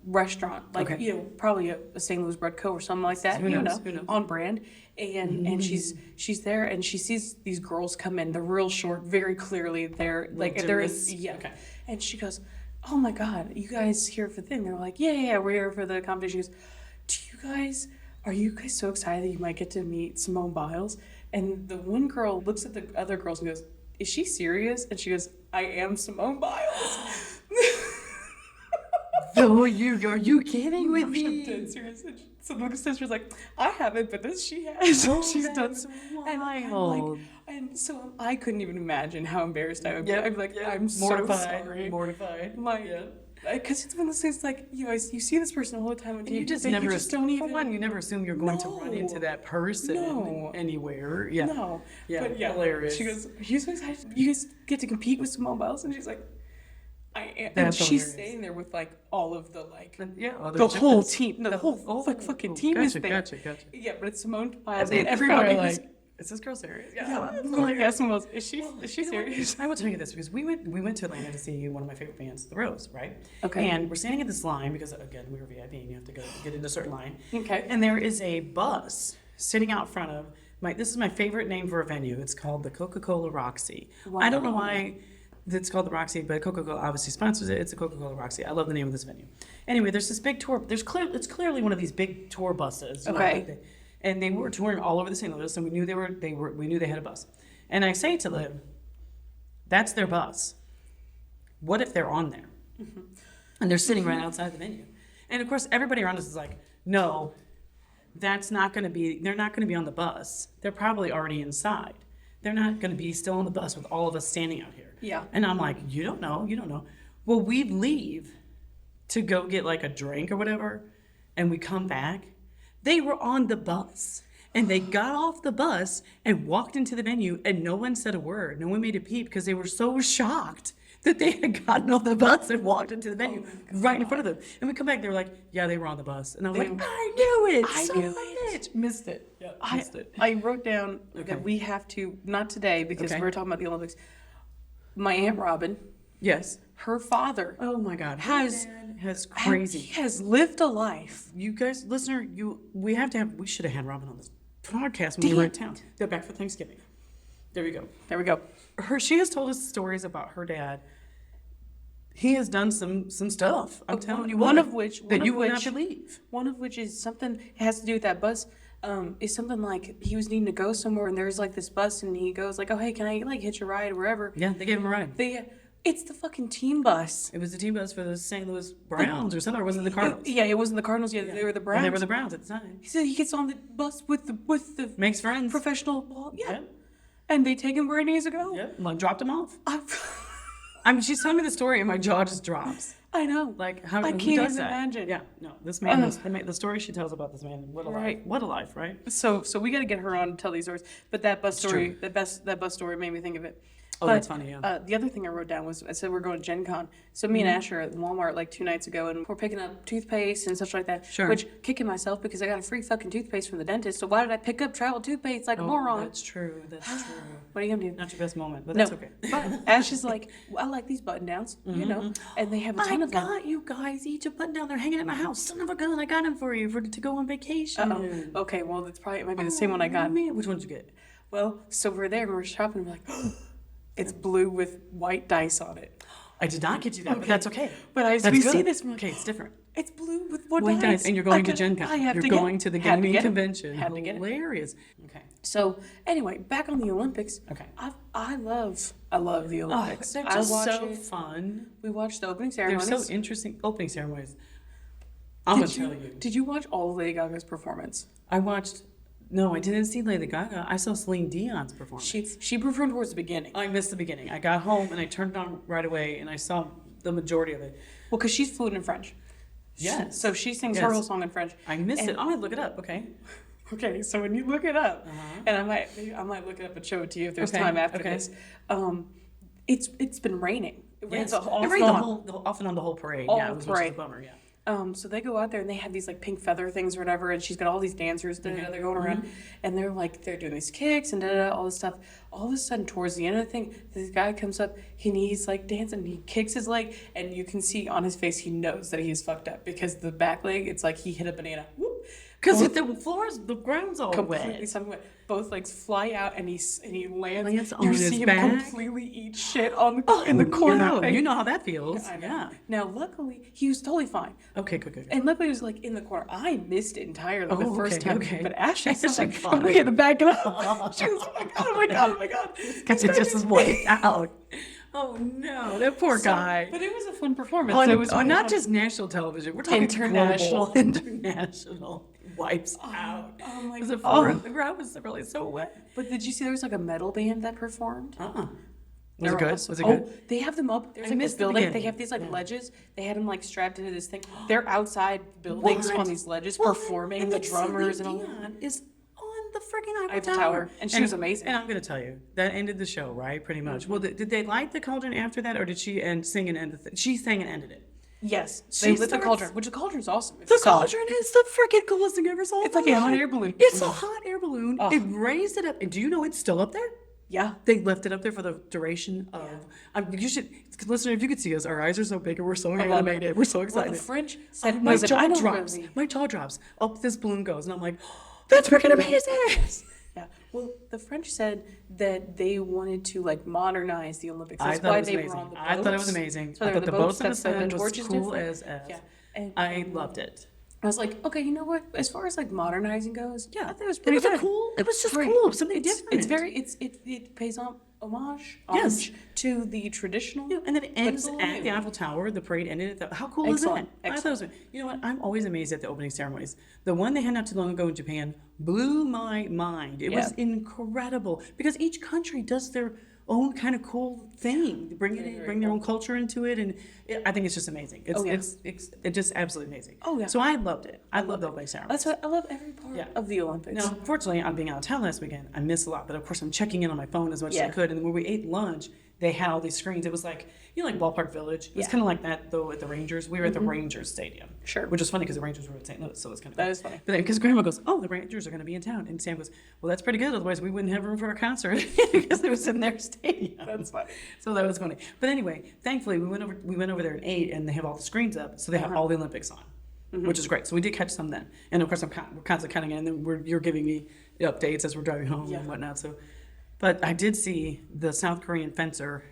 restaurant, Okay. probably a St. Louis Bread Co. or something like that. Who you knows? know, Who knows? on brand. And she's there and she sees these girls come in. They're real short, very clearly. They're they're in, gymnasts? yeah. Okay. And she goes, "Oh my God, you guys here for the thing?" They're like, yeah, we're here for the competition." She goes, are you guys so excited that you might get to meet Simone Biles? And the one girl looks at the other girls and goes, "Is she serious?" And she goes, "I am Simone Biles." Oh, are you kidding with I'm me? dead serious. And so the sister's like, "I haven't, but this she has." Oh, She's done that's so. And I'm wild. like, and so I couldn't even imagine how embarrassed I would be. Yeah, I'd be like, yeah. "I'm so Mortified, sorry." mortified. Because it's one of those things like, you see this person all the time on TV. You just but never you just don't even. For one, you never assume you're going to run No. into that person No. anywhere. Yeah. No. Yeah, But yeah, hilarious. she goes, "Are you so excited? You guys get to compete with Simone Biles?" And she's like, "I am." And That's she's hilarious. staying there with all of the Yeah. other the whole gymnasts. team. No, the whole fucking team gotcha, is there. Gotcha. Yeah, but it's Simone Biles And and everybody everybody like, is this girl serious? yeah, like asking Wells, is she You know what? serious? I will tell you this because we went to Atlanta to see one of my favorite bands, The Rose, right? Okay. And we're standing in this line because again we were VIP and you have to go get in a certain line. Okay. And there is a bus sitting out front of this is my favorite name for a venue. It's called the Coca-Cola Roxy. I don't know why it's called the Roxy, but Coca-Cola obviously sponsors it. It's a Coca-Cola Roxy. I love the name of this venue. Anyway, there's this big tour. It's clearly one of these big tour buses. Okay. And they were touring all over the St. Louis, and we knew we knew they had a bus. And I say to Liv, "That's their bus. What if they're on there?" And they're sitting right outside the venue. And of course, everybody around us is like, "No, that's not going to be. They're not going to be on the bus. They're probably already inside. They're not going to be still on the bus with all of us standing out here." Yeah. And I'm like, "You don't know. Well, we leave to go get a drink or whatever, and we come back. They were on the bus. And they got off the bus and walked into the venue, and no one said a word. No one made a peep because they were so shocked that they had gotten off the bus and walked into the venue right in front of them. And we come back, they were like, "Yeah, they were on the bus." And I was like, "I knew it. I so knew much." Missed it. Yeah, missed it. I wrote down Okay. that we have to, not today because Okay. we were talking about the Olympics. My Aunt Robin, Yes. her father, Oh my God. Has- has he crazy. has lived a life. You guys, listener, we should have had Robin on this podcast when we were in town. They're back for Thanksgiving. There we go. There we go. She has told us stories about her dad. He has done some stuff. I'm telling you, one what, of which that you would not believe. One of which is something has to do with that bus. Is something like he was needing to go somewhere and there's this bus and he goes "Oh hey, can I hitch a ride or wherever?" Yeah, they gave him a ride. It's the fucking team bus. It was the team bus for the St. Louis Browns or something, or was it the Cardinals? Yeah, it wasn't the Cardinals yet. They were the Browns. And they were the Browns at the time. He said he gets on the bus with the Makes friends. professional ball. Yeah. And they take him where he needs to go. Yep. Like dropped him off. I I mean, she's telling me the story, and my jaw just drops. know. Like, how I who can't does even that? imagine. Yeah, no, this man, the story she tells about this man, what a Right. life, what a life, right? So we got to get her on to tell these stories. But that bus story, true. that bus story made me think of it. Oh, that's funny, yeah. The other thing I wrote down was I said we're going to Gen Con. So me and Asher are at Walmart like 2 nights ago, and we're picking up toothpaste and such like that. Sure. Which kicking myself because I got a free fucking toothpaste from the dentist. So why did I pick up travel toothpaste like a moron? That's true, that's true. What are you gonna do? Not your best moment, but No, that's okay. but Ash is like, well, I like these button downs, you know, and they have a ton I of them. got you guys each a button down there hanging at my house. Son of a gun, I got them for you to go on vacation. Oh, okay, well, it might be the same one I got. Man, which one did you get? Well, so we're there and we're shopping, and we're like, it's blue with white dice on it. I did not get you that, but that's okay. But That's we good. see this one. Okay, it's different. It's blue with white White dice. dice, and you're going I to could- Gen Con. I have You're to get going it. to the Had to gaming get it. convention. Had to get it. Hilarious. Okay. So anyway, back on the Olympics. Okay. I love the Oh, Olympics. they're I just watch so it. fun. We watched the opening They're ceremonies. so interesting. Opening ceremonies. I'm going to tell you. Did you watch all of Lady Gaga's performance? I watched, no, I didn't see Lady Gaga. I saw Celine Dion's performance. She performed towards the beginning. I missed the beginning. I got home and I turned it on right away and I saw the majority of it. Well, because she's fluent in French. Yes. So she sings her Yes. whole song in French. I missed And- it. I'm going to look it up, okay? Okay, so when you look it up, and I might look it up and show it to you if there's Okay, time after okay. this. It's been raining. It rains off It rained and the on. whole, off and on the whole parade. All yeah, it was parade. just a bummer, yeah. So they go out there and they have these like pink feather things or whatever, and she's got all these dancers that they're going around, and they're doing these kicks and all this stuff. All of a sudden, towards the end of the thing, this guy comes up and he's like dancing, and he kicks his leg, and you can see on his face he knows that he's fucked up because the back leg, it's like he hit a banana. Whoop. Because the ground's all Completely wet. something wet. Both legs fly out and he lands. Lands on you his see him back. completely eat shit on in the corner. You know how that feels. I know. Yeah. Now, luckily, he was totally fine. Okay, good. And luckily, he was like in the corner. I missed it entirely the Oh, first okay, time. okay. But Ashley was That's like, fine. we had to back it up. She was, oh my God. Got you just as white out. Oh no, that poor guy. But it was a fun performance. On, It was really not fun. just national television. We're talking International. global, international. Wipes out. Oh my It was God. the ground was really so wet. But did you see there was like a metal band that performed? Was They it were good? also- Was it good? Oh, they have them up. There's I like this missed the building. They beginning. have these like ledges. They had them like strapped into this thing. They're outside buildings What? on these ledges Well, performing and the then drummers and Celine all. Dion is on the freaking Eiffel Eiffel Tower. Tower, and she was amazing. And I'm going to tell you, that ended the show, right? Pretty much. Well, did they light the cauldron after that, or did she sing and end the thing? She sang and ended it. Yes, She they lit the starts- cauldron, which the cauldron's awesome. If The you saw it. cauldron is the freaking coolest thing I ever saw. It's like a hot air balloon. It's a hot air balloon. Oh. It raised it up, and do you know it's still up there? Yeah. They left it up there for the duration of. You should, listener, if you could see us, our eyes are so big and we're so love it. animated. We're so Well, excited. the French said, My was it- jaw I don't drops. really- My jaw drops. Up this balloon goes, and I'm like, that's freaking amazing. Yeah. Well, the French said that they wanted to like modernize the Olympics. I That's thought why it was they amazing. were on the boats. I thought it was amazing. So I they were thought the boats in the that's the sun was torches cool different. as F. Yeah. And I loved it. I was like, okay, you know what? As far as like modernizing goes, Yeah, I think it was it pretty was a good. cool. It was just Great. cool. Something It's, different. it's very it pays homage Yes. to the traditional. Yeah, and then it but ends it's a little at new. the Eiffel Tower. The parade ended at the. How cool Excellent, is that? I thought it was. You know what? I'm always amazed at the opening ceremonies. The one they had not too long ago in Japan blew my mind. It was Yeah. incredible because each country does their own kind of cool thing. They bring it in, bring their own culture into it, and I think it's just amazing. It's Oh, yeah. it's just absolutely amazing. Oh, yeah. So I loved it. I love the opening ceremonies. That's what I love every part Yeah. of the Olympics. Now, unfortunately, I'm being out of town last weekend. I missed a lot, but of course, I'm checking in on my phone as much as I Yeah. could. And when we ate lunch, they had all these screens. It was like, like Ballpark Village. It was Yeah. kind of like that, though, at the Rangers. We were at the Rangers Stadium. Sure. Which was funny because the Rangers were at St. Louis, so it's kind of That is funny. But then, because Grandma goes, oh, the Rangers are going to be in town. And Sam goes, well, that's pretty good. Otherwise, we wouldn't have room for a concert because it was in their stadium. That's funny. So that was funny. But anyway, thankfully, we went over there and ate, and they have all the screens up. So they have all the Olympics on. Which is great. So we did catch some then, and of course we're constantly cutting in, and then you're giving me updates as we're driving home and whatnot. So, but I did see the South Korean fencer.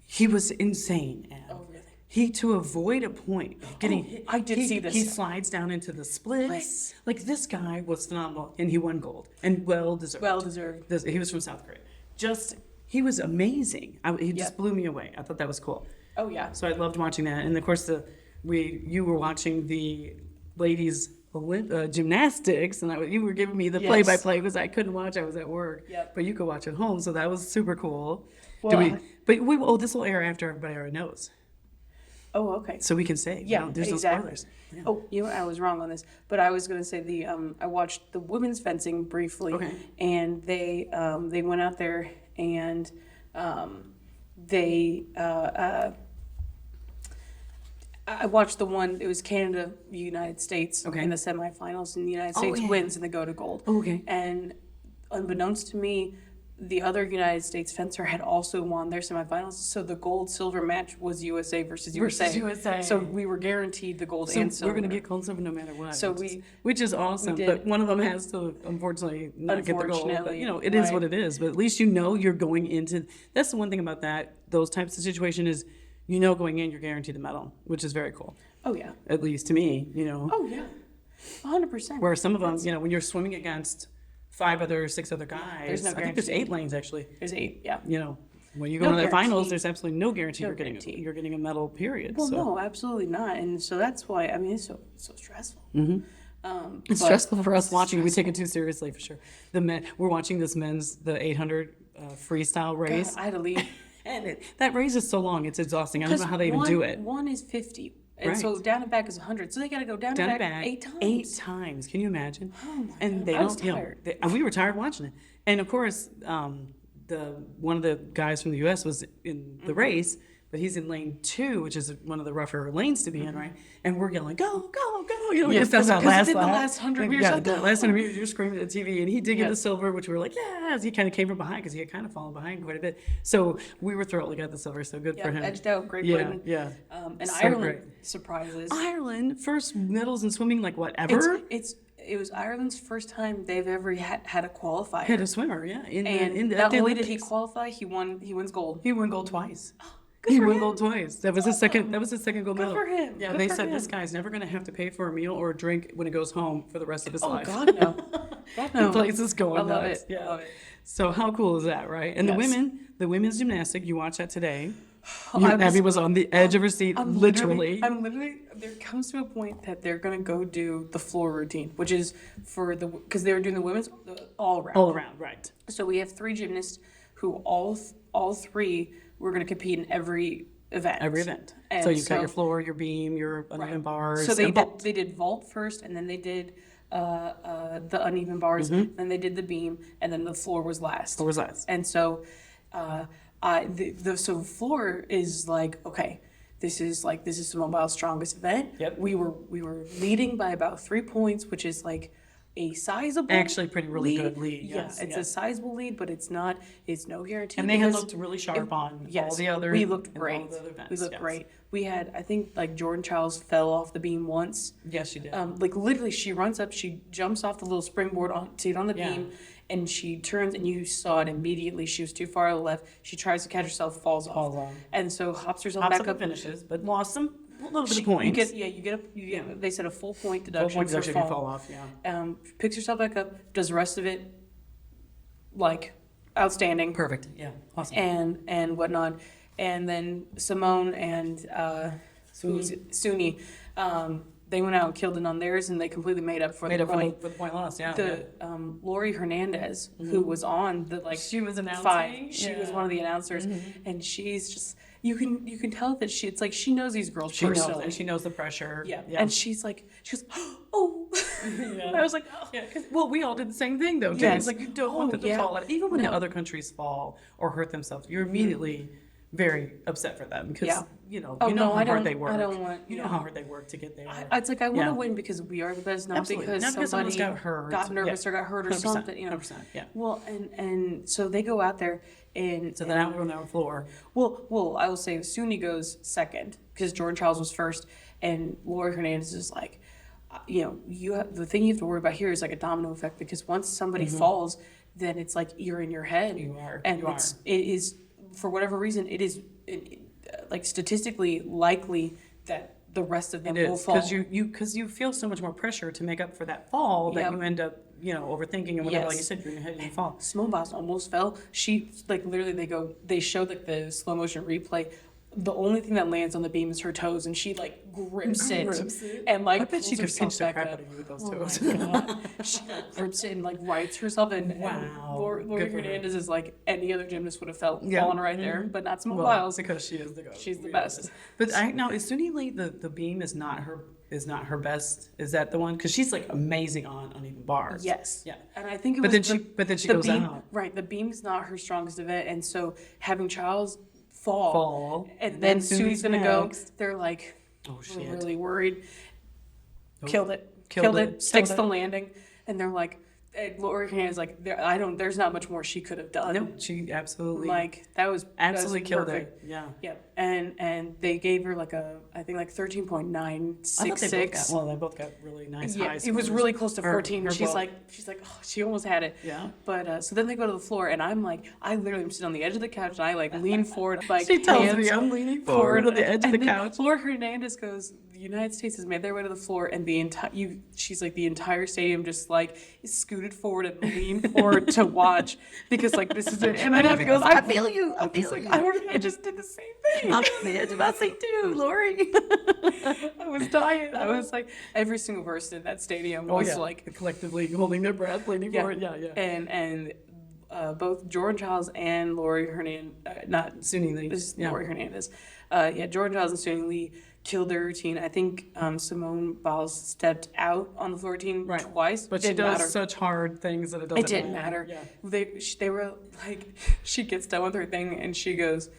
He was insane. Ab. Oh, really? He, to avoid a point of getting hit, I did see this. He slides down into the splits. Like this guy was phenomenal, and he won gold, and well deserved. Well deserved. He was from South Korea. He was amazing. He just blew me away. I thought that was cool. Oh yeah. So I loved watching that, and of course you were watching the ladies gymnastics, and you were giving me the Yes. play-by-play because I couldn't watch. I was at work. Yep. But you could watch at home, so that was super cool. Well, This will air after everybody already knows, oh, okay. so we can say. Yeah, There's exactly. no spoilers. Yeah. Oh, you know what? I was wrong on this, but I was gonna say I watched the women's fencing briefly, Okay. and they went out there and they I watched the one. It was Canada, United States Okay. in the semifinals, and the United Oh, States yeah. wins and they go to gold. Oh, okay. And unbeknownst to me, the other United States fencer had also won their semifinals, so the gold-silver match was USA versus USA. Versus USA. So we were guaranteed the gold So and silver. we're gonna get gold silver no matter what. So which is awesome. did. But one of them has to unfortunately not get the gold. But Unfortunately, it is right. what it is. But at least you know you're going into. That's the one thing about those types of situation is, going in you're guaranteed a medal, which is very cool. Oh yeah. At least to me, Oh yeah. 100%. Where some of them, when you're swimming against 6 other guys, There's no I think there's guarantee. 8 lanes actually. There's 8. Yeah. When you go No to the finals, guarantee. there's absolutely no guarantee No you're guarantee. getting a medal. Period. Well, so. no, absolutely not. And so that's why it's so stressful. It's But- stressful for us watching. We take it too seriously for sure. We're watching the 800 freestyle race, God, I had to leave. and that race is so long. It's exhausting. I don't know how they even do it. One is 50, and Right. so down and back is 100. So they got to go down, Down and and back back 8 times. 8 times. Can you imagine? Oh my And God. they I was don't. tired. We were tired watching it. And of course, one of the guys from the U.S. was in the race, but he's in lane 2, which is one of the rougher lanes to be in, right? And we're yelling, "Go, go, go!" Yeah, just that's that 'cause last it did the lap. last 100 meters, Yeah, like, the last 100 meters, you're screaming at the TV, and he did get Yeah. the silver, which we were like, "Yes!" He kind of came from behind because he had kind of fallen behind quite a bit. So we were thrilled he got the silver. So good Yeah, for him. edged out Great Yeah, Britain. yeah. And So Ireland great. surprises. Ireland first medals in swimming, like whatever. It was Ireland's first time they've ever had a qualifier. Had a swimmer, yeah. And not only did he qualify, he wins gold. He won gold twice. Good He for won him. gold twice. That was his second. That was his second gold medal. for him. Yeah, Good they for said this him. guy's never going to have to pay for a meal or a drink when he goes home for the rest of his Oh life. God, no. God, no. The place is going I love nuts. it. Yeah. Love it. So how cool is that, right? And Yes. the women's gymnastic. You watched that today. I was- Abby was on the edge of her seat, literally. I'm literally. There comes to a point that they're gonna go do the floor routine, which is because they were doing the women's all around. all around, right? So we have 3 gymnasts who all 3 were gonna compete in every event. Every event. And So you've got your floor, your beam, your right. uneven bars. So and vault. they did vault first, and then they did the uneven bars, then they did the beam, and then the floor was last. Floor was last. And so, so floor is like, okay, this is Simone Biles' strongest event. Yep. We were leading by about 3 points, which is like a sizable. Actually, really good lead. Yes, yeah, it's yes. a sizable lead, but it's no guarantee. And they had because looked really sharp on yes, all the other. we looked and all great. the other events, We looked yes. great. We had, I think, like Jordan Childs fell off the beam once. Yes, you did. Like literally, she runs up, she jumps off the little springboard to get on the Yeah. beam, and she turns, and you saw it immediately. She was too far to the left. She tries to catch herself, falls off, Falls off. and so hops herself Hops back up up. and finishes, but lost a little bit of You points. get they said a full point Full deduction point for deduction if you fall. fall off, yeah. Picks herself back up, does the rest of it like outstanding, Perfect, yeah, awesome. and whatnot, and then Simone and Suni, they went out and killed it on theirs, and they completely made up for Made the up point. for the point lost, yeah. The Lori Hernandez, who was on the She was announcing, 5, she was yeah. one of the announcers, and she's just you can tell that it's like she knows these girls She knows personally. it. She knows the pressure. Yeah. And she goes, oh. Yeah. I was like, oh. Yeah, 'cause- well, we all did the same thing though. Too. Yes. It's like you don't want Oh, them to yeah. fall. Even when the No. other countries fall or hurt themselves, you're immediately very upset for them because Yeah. how Oh, no, I hard don't- they work. I don't want- You know yeah. how hard they work to get there. It's like I want to Yeah. win because we are the best, not Absolutely. because Not because somebody someone's got hurt. got nervous Yeah. or got hurt or 100%, something. 100%, yeah. Well, and so they go out there and So then out on our floor. well, I will say Suni goes second because Jordan Charles was first, and Lori Hernandez is like, the thing you have to worry about here is like a domino effect because once somebody falls, then it's like you're in your head. You are. and You are. it is for whatever reason like statistically likely that the rest of them It will is fall. because you feel so much more pressure to make up for that fall that Yep. you end up overthinking and whatever. Yes. Like you said, you're in your head and you fall. Simone Biles almost fell. She like literally they showed like the slow motion replay. the only thing that lands on the beam is her toes, and she like grips it, Grips it. and like I bet she pulls could herself pinch the back crap up. out of you with those Oh toes. my God. She like grips it and like rights herself, and Wow. Lori Good for her. Hernandez is like any other gymnast would have felt Yeah. fallen right there, but not Simone Well, Biles. because she is the goat. She's the We best. know this. But I know is Suni Lee the beam is not her best. Is that the one? Because she's like amazing on uneven bars. Yes. Yeah. And I think it But was then she the goes beam, out. right? The beam's not her strongest event, and so having Charles fall, Fall. and then Suni's Suni's gonna go. next. They're like, Oh we're shit. really worried. Oh. Killed it. Killed Killed it. it. Sticks Killed the it. landing, and they're like, Lori Hernandez like, there's not much more she could have done. No, she absolutely Like that was absolutely killed perfect. it. Yeah. Yep. And they gave her like I think like 13.966. They both got really nice Yeah, high it was scores. really close to Her- 14. her She's both. like, oh, she almost had it. Yeah. But so then they go to the floor, and I'm like, I literally am sitting on the edge of the couch, and I like lean forward, like She tells hands me I'm leaning forward on the edge of the and then couch. Laura Hernandez goes, the United States has made their way to the floor, and she's like, the entire stadium just like is scooted forward and leaned forward to watch because like this is it. And then Abby goes, I feel you. I feel you. I just did the same thing. I'm on the edge of my seat too, Lori. I was dying. I was like, every single person in that stadium was like, collectively holding their breath, leaning yeah, forward. Yeah, yeah. And both Jordan Childs and Lori Hernandez, not Suni Lee. this is Yeah. Lori Hernandez. Jordan Childs and Suni Lee killed their routine. I think Simone Biles stepped out on the floor routine Right. twice, But she didn't does matter. such hard things that it doesn't It didn't matter. Yeah. They were like, she gets done with her thing and she goes,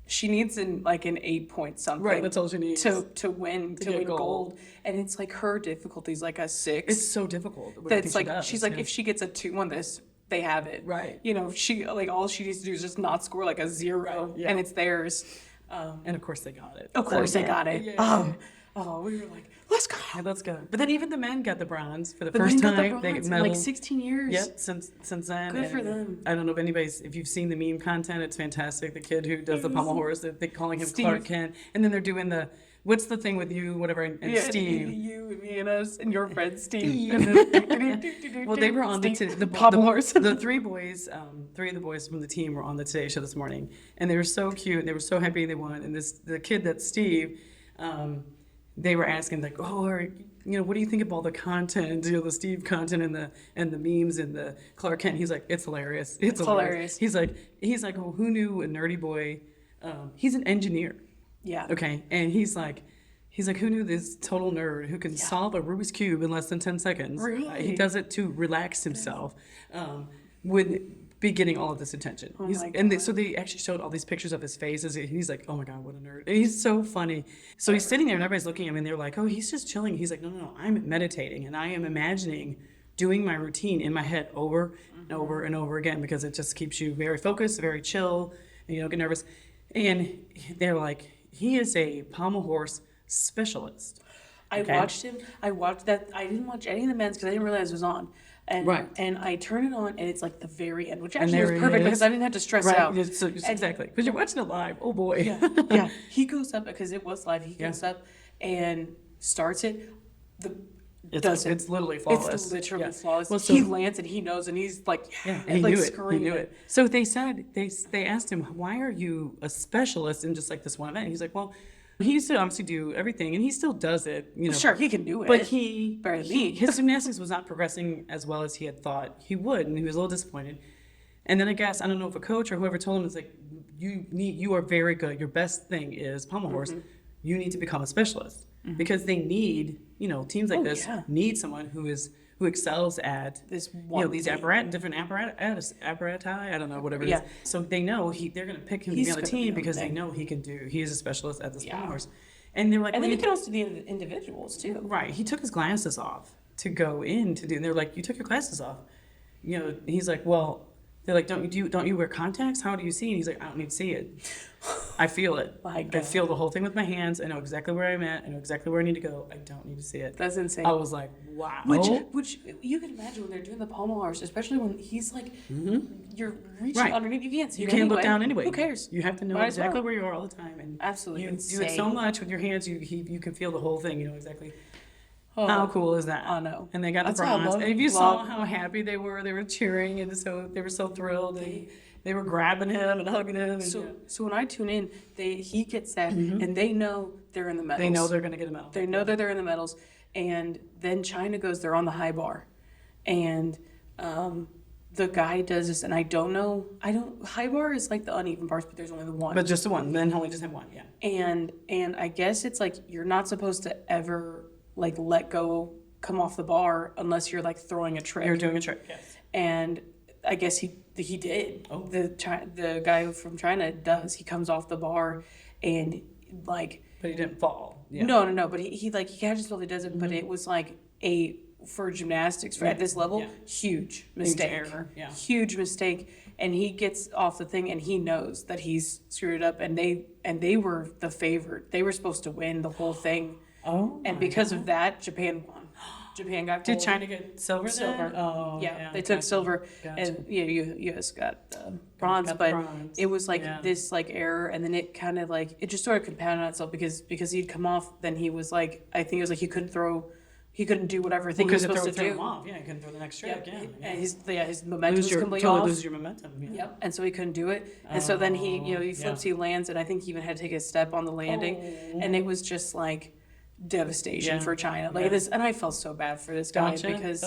she needs an 8-point something. Right, that's all she needs. to win To get gold. gold. And it's like her difficulty's like a 6. It's so difficult. what That's she like does, she's like, yeah. if she gets a 2 on this, they have it. Right. You know, she like all she needs to do is just not score like a 0, Right, yeah. and it's theirs. And of course they got it. Of course, So, they got it. yeah. We were like, let's go. Yeah, that's good. But then even the men got the bronze for the The first men got the time. They bronze in, medaled. like 16 years. Yep, since then. Good for And them. I don't know if you've seen the meme content, it's fantastic. The kid who does the pommel horse, they're calling him Steve. Clark Kent. And then they're doing what's the thing with you, whatever, and Steve. You and me and us and your friend Steve. Well, they were on the pommel horse. The three of the boys from the team were on the Today Show this morning, and they were so cute. They were so happy they won. And the kid that's Steve, they were asking like, what do you think of all the content, the Steve content and the memes and the Clark Kent? He's like, it's hilarious. It's hilarious. He's like, well, who knew a nerdy boy? He's an engineer. Yeah. Okay, and he's like, who knew this total nerd who can solve a Rubik's Cube in less than 10 seconds? Really? He does it to relax himself, would be getting all of this attention. Oh my So they actually showed all these pictures of his face. He's like, oh my God, what a nerd. And he's so funny. So he's sitting there and everybody's looking at him and they're like, oh, he's just chilling. He's like, no, I'm meditating and I am imagining doing my routine in my head over and over and over again because it just keeps you very focused, very chill, and you don't get nervous. And they're like, he is a pommel horse specialist. I Okay. watched him. I watched that. I didn't watch any of the men's because I didn't realize it was on. And, Right. And I turn it on, and it's like the very end, which And actually was there he perfect is. because I didn't have to stress Right, out. exactly. Because you're watching it live. Oh boy. Yeah. He goes up because it was live. He goes up and starts it. It's literally flawless. It's literally Yeah. flawless. Well, so- he lands and he knows, and he's like, Yeah, and he like knew it. He screaming. knew it. So they said they asked him, "Why are you a specialist in just like this one event?" He's like, "Well, he used to obviously do everything, and he still does it. Sure, he can do it. But his gymnastics was not progressing as well as he had thought he would, and he was a little disappointed. And then I guess I don't know if a coach or whoever told him is like, you are very good. Your best thing is pommel horse. You need to become a specialist because they need teams like this need someone who excels at This these different apparati. I don't know whatever it is. Yeah. So they know they're going to pick him to He's be on the gonna be team on the because they thing. know he is a specialist at this Yeah. pommel horse. And they're like, And then "Wait, you can also do the individuals too. right. He took his glasses off to go in to do. And they're like, "You took your glasses off." He's like, "Well," they're like, "Don't you wear contacts? How do you see?" And he's like, "I don't need to see it. I feel it. My I God. feel the whole thing with my hands. I know exactly where I'm at. I know exactly where I need to go. I don't need to see it." That's insane. I was like, "Wow." Which you can imagine when they're doing the pommel horse, especially when he's like, you're reaching Right. underneath. You can't see You it can't anyway. look down anyway. Who cares? You have to know Might as exactly well. where you are all the time. And Absolutely you do it so insane. much with your hands. You can feel the whole thing. You know exactly. How cool is that? I know. And they got the That's why I bronze. love- And if you saw love- how happy they were cheering, and so they were so thrilled. They were grabbing him and hugging him. And, So when I tune in, he gets that, and they know they're in the medals. they know they're going to get a medal. They know that they're in the medals, and then China goes, they're on the high bar, and the guy does this, and high bar is like the uneven bars, but there's only the one. But just the one. Men only just have one. Yeah. And I guess it's like you're not supposed to ever like let go, come off the bar unless you're like throwing a trick. You're doing a trick. Yes. And I guess he did. Oh. The guy from China does. He comes off the bar, and like. But he didn't fall. Yeah. No. But he catches totally does it. But it was like for gymnastics at this level, huge mistake. Huge error. Yeah. Huge mistake. And he gets off the thing, and he knows that he's screwed it up. And they were the favorite. They were supposed to win the whole thing. Oh. And because of that, Japan won. Japan got gold. Did China get silver? Silver. Then? Oh. Yeah, they took silver, and U.S. got bronze. Got but bronze. it was like this like error, and then it kind of like it just sort of compounded on itself because he'd come off. Then he was like, I think it was like he couldn't do whatever thing he was supposed to throw do. him off. Yeah, he couldn't throw the next trick. Yep. Yeah. And his momentum was completely off. Lose your momentum. Yeah. Yep, and so he couldn't do it, and so then he flips, he lands, and I think he even had to take a step on the landing, and it was just like devastation for China. Like this, and I felt so bad for this guy because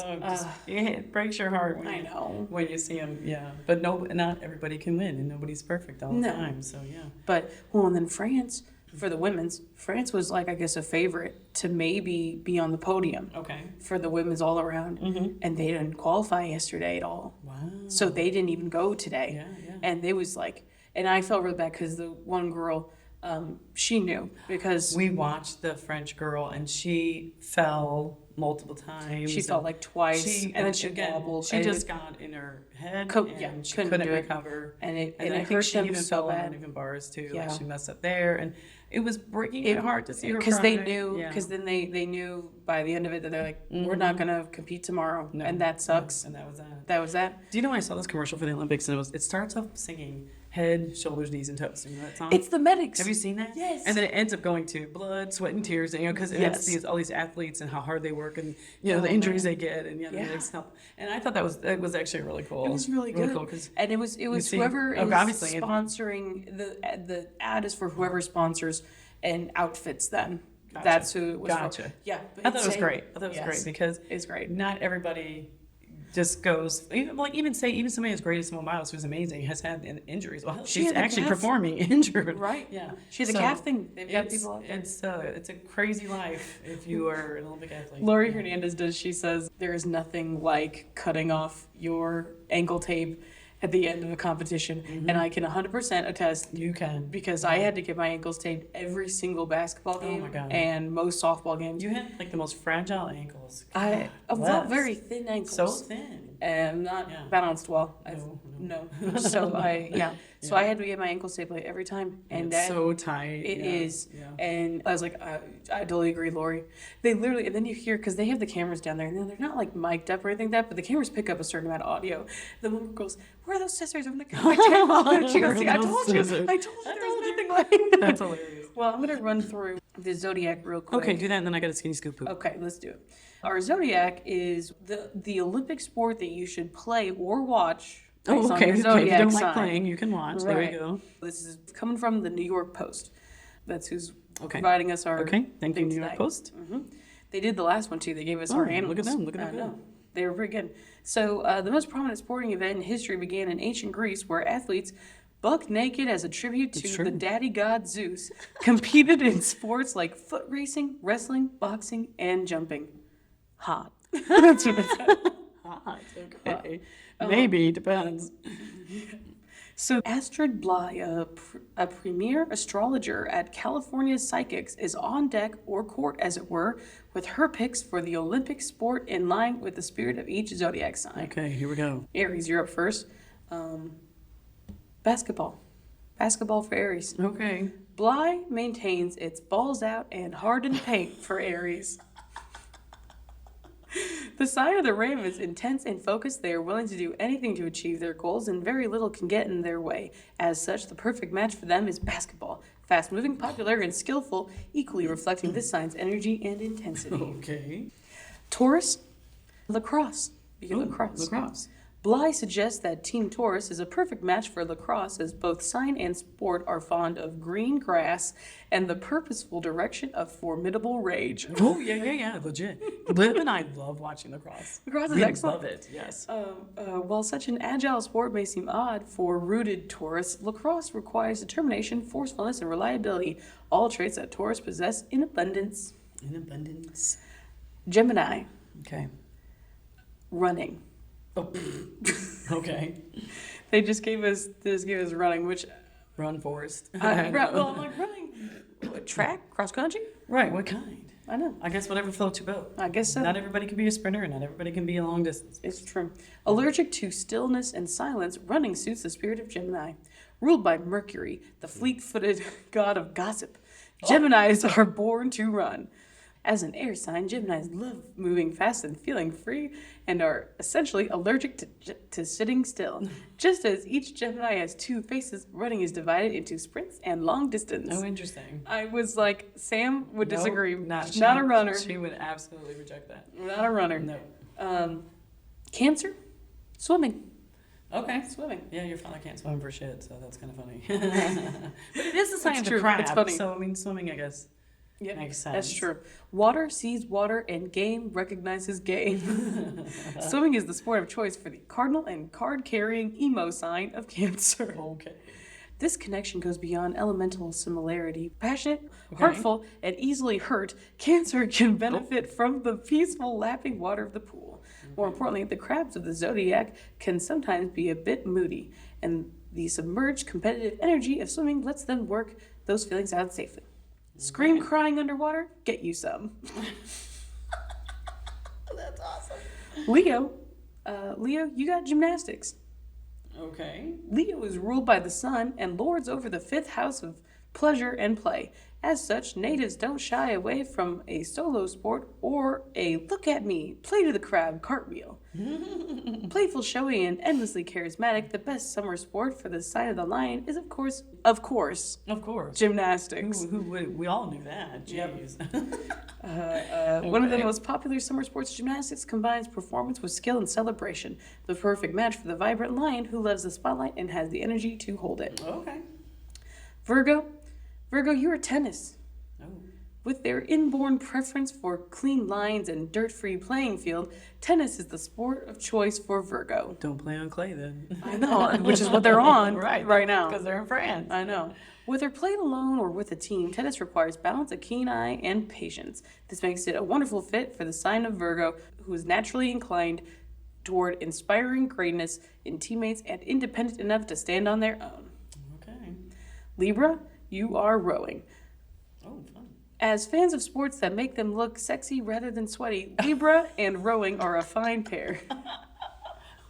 it breaks your heart when I know when you see him. Yeah, but not everybody can win, and nobody's perfect all the time. So yeah. But and then France for the women's, France was like I guess a favorite to maybe be on the podium. Okay. For the women's all around, and they didn't qualify yesterday at all. Wow. So they didn't even go today. Yeah. And it was like, and I felt really bad because the one girl. She knew because we watched the French girl and she fell multiple times. She fell like twice, and then she wobbled. She just got in her head and she couldn't couldn't do it. recover. And I hurt think she them even so fell on bad. uneven bars too. Yeah. Like she messed up there, and it was breaking my heart to see her because they cry. knew because then they knew by the end of it that they're like we're not gonna compete tomorrow, and that sucks. And that was that. That was that. Do you know I saw this commercial for the Olympics and it starts off singing head, shoulders, knees, and toes. You know that song? It's the medics. Have you seen that? Yes. And then it ends up going to blood, sweat, and tears. You know, because it's all these athletes and how hard they work and the injuries they get and the medics help. And I thought that was actually really cool. It was really good. Cool, 'cause and it was see- whoever is obviously- sponsoring the ad is for whoever sponsors and outfits them. Gotcha. That's who it was Gotcha. for. Yeah. I thought it was great. I thought it was great because it's great. not everybody just goes even somebody as great as Simone Biles, who's amazing, has had injuries. Well, she's had the actually calf. performing injured. Right. Yeah. She had the calf thing. They've got It's- people out there. It's a crazy life if you are an Olympic athlete. Lori Hernandez she says there is nothing like cutting off your ankle tape at the end of a competition, and I can 100% attest. You can. Because I had to get my ankles taped every single basketball game my God. and most softball games. You had like the most fragile ankles. I felt very thin ankles. So thin. And not balanced well. No. So I had to get my ankles taped like every time, and It's so tight. It is. Yeah. And I was like, I totally agree, Lori. They literally, and then you hear, because they have the cameras down there, and they're not like mic'd up or anything like that, but the cameras pick up a certain amount of audio. The one goes, where are those scissors? I'm like, she goes, I told you there was nothing like That's hilarious. Well, I'm going to run through the Zodiac real quick. Okay, do that, and then I got a skinny scoop poop. Okay, let's do it. Our Zodiac is the Olympic sport that you should play or watch. Oh, okay. If you Zodiac don't sign. like playing, you can watch. Right. There you go. This is coming from the New York Post. That's who's Okay. providing us our Okay, thank you, thing New York tonight. Post. They did the last one too. They gave us our animals. Look at them. Look at I them. know. They were pretty good. So the most prominent sporting event in history began in ancient Greece, where athletes buck naked as a tribute to the daddy god Zeus competed in sports like foot racing, wrestling, boxing, and jumping. Hot. That's what it said. Hot. Okay. Maybe, depends. So Astrid Bly, a premier astrologer at California Psychics, is on deck or court, as it were, with her picks for the Olympic sport in line with the spirit of each zodiac sign. Okay, here we go. Aries, you're up first. Basketball. Basketball for Aries. Okay. Bly maintains its balls out and hardened paint for Aries. The sign of the ram is intense and focused. They are willing to do anything to achieve their goals, and very little can get in their way. As such, the perfect match for them is basketball. Fast-moving, popular, and skillful, equally reflecting this sign's energy and intensity. Okay. Taurus, lacrosse. Because Ooh, lacrosse. lacrosse. Bly suggests that Team Taurus is a perfect match for lacrosse as both sign and sport are fond of green grass and the purposeful direction of formidable rage. Oh, yeah, legit. Liv and I love watching lacrosse. Lacrosse is We excellent. love it, yes. While such an agile sport may seem odd for rooted Taurus, lacrosse requires determination, forcefulness, and reliability, all traits that Taurus possess in abundance. In abundance. Gemini, Okay. running. Oh, okay. They just gave us running, which Run, Forrest. well, I'm like running. What, track, cross country? Right, what kind? I know. I guess whatever floats your boat. I guess so. Not everybody can be a sprinter, and not everybody can be a long distance. It's true. Allergic to stillness and silence, running suits the spirit of Gemini. Ruled by Mercury, the fleet-footed god of gossip, Geminis are born to run. As an air sign, Geminis love moving fast and feeling free and are essentially allergic to sitting still. Just as each Gemini has two faces, running is divided into sprints and long distance. Oh, interesting. I was like, Sam would Nope, disagree. Not Not a runner. She would absolutely reject that. Not a runner. No. Cancer, swimming. Okay. Swimming. Yeah, your father can't swim for shit, so that's kind of funny. But it is the sign It's of true. the crab, It's funny. so I mean, swimming, I guess, Yep, makes sense. that's true. Water sees water and game recognizes game. Swimming is the sport of choice for the cardinal and card-carrying emo sign of Cancer. Okay. This connection goes beyond elemental similarity. Passionate, Okay. heartful, and easily hurt, Cancer can benefit from the peaceful lapping water of the pool. More importantly, the crabs of the zodiac can sometimes be a bit moody, and the submerged competitive energy of swimming lets them work those feelings out safely. Scream crying underwater, get you some. That's awesome. Leo, you got gymnastics. Okay. Leo is ruled by the sun and lords over the fifth house of pleasure and play. As such, natives don't shy away from a solo sport or a look at me, play to the crowd cartwheel. Playful, showy, and endlessly charismatic, the best summer sport for the sign of the lion is, of course, Of course. gymnastics. Who would, we all knew that. Jeez. One of the most popular summer sports, gymnastics combines performance with skill and celebration. The perfect match for the vibrant lion who loves the spotlight and has the energy to hold it. Okay. Virgo, you are tennis. Oh. With their inborn preference for clean lines and dirt-free playing field, tennis is the sport of choice for Virgo. Don't play on clay then. I know, which is what they're on right now. Because they're in France. I know. Whether played alone or with a team, tennis requires balance, a keen eye, and patience. This makes it a wonderful fit for the sign of Virgo, who is naturally inclined toward inspiring greatness in teammates and independent enough to stand on their own. Okay. Libra, you are rowing. Oh, fun. As fans of sports that make them look sexy rather than sweaty, Libra and rowing are a fine pair.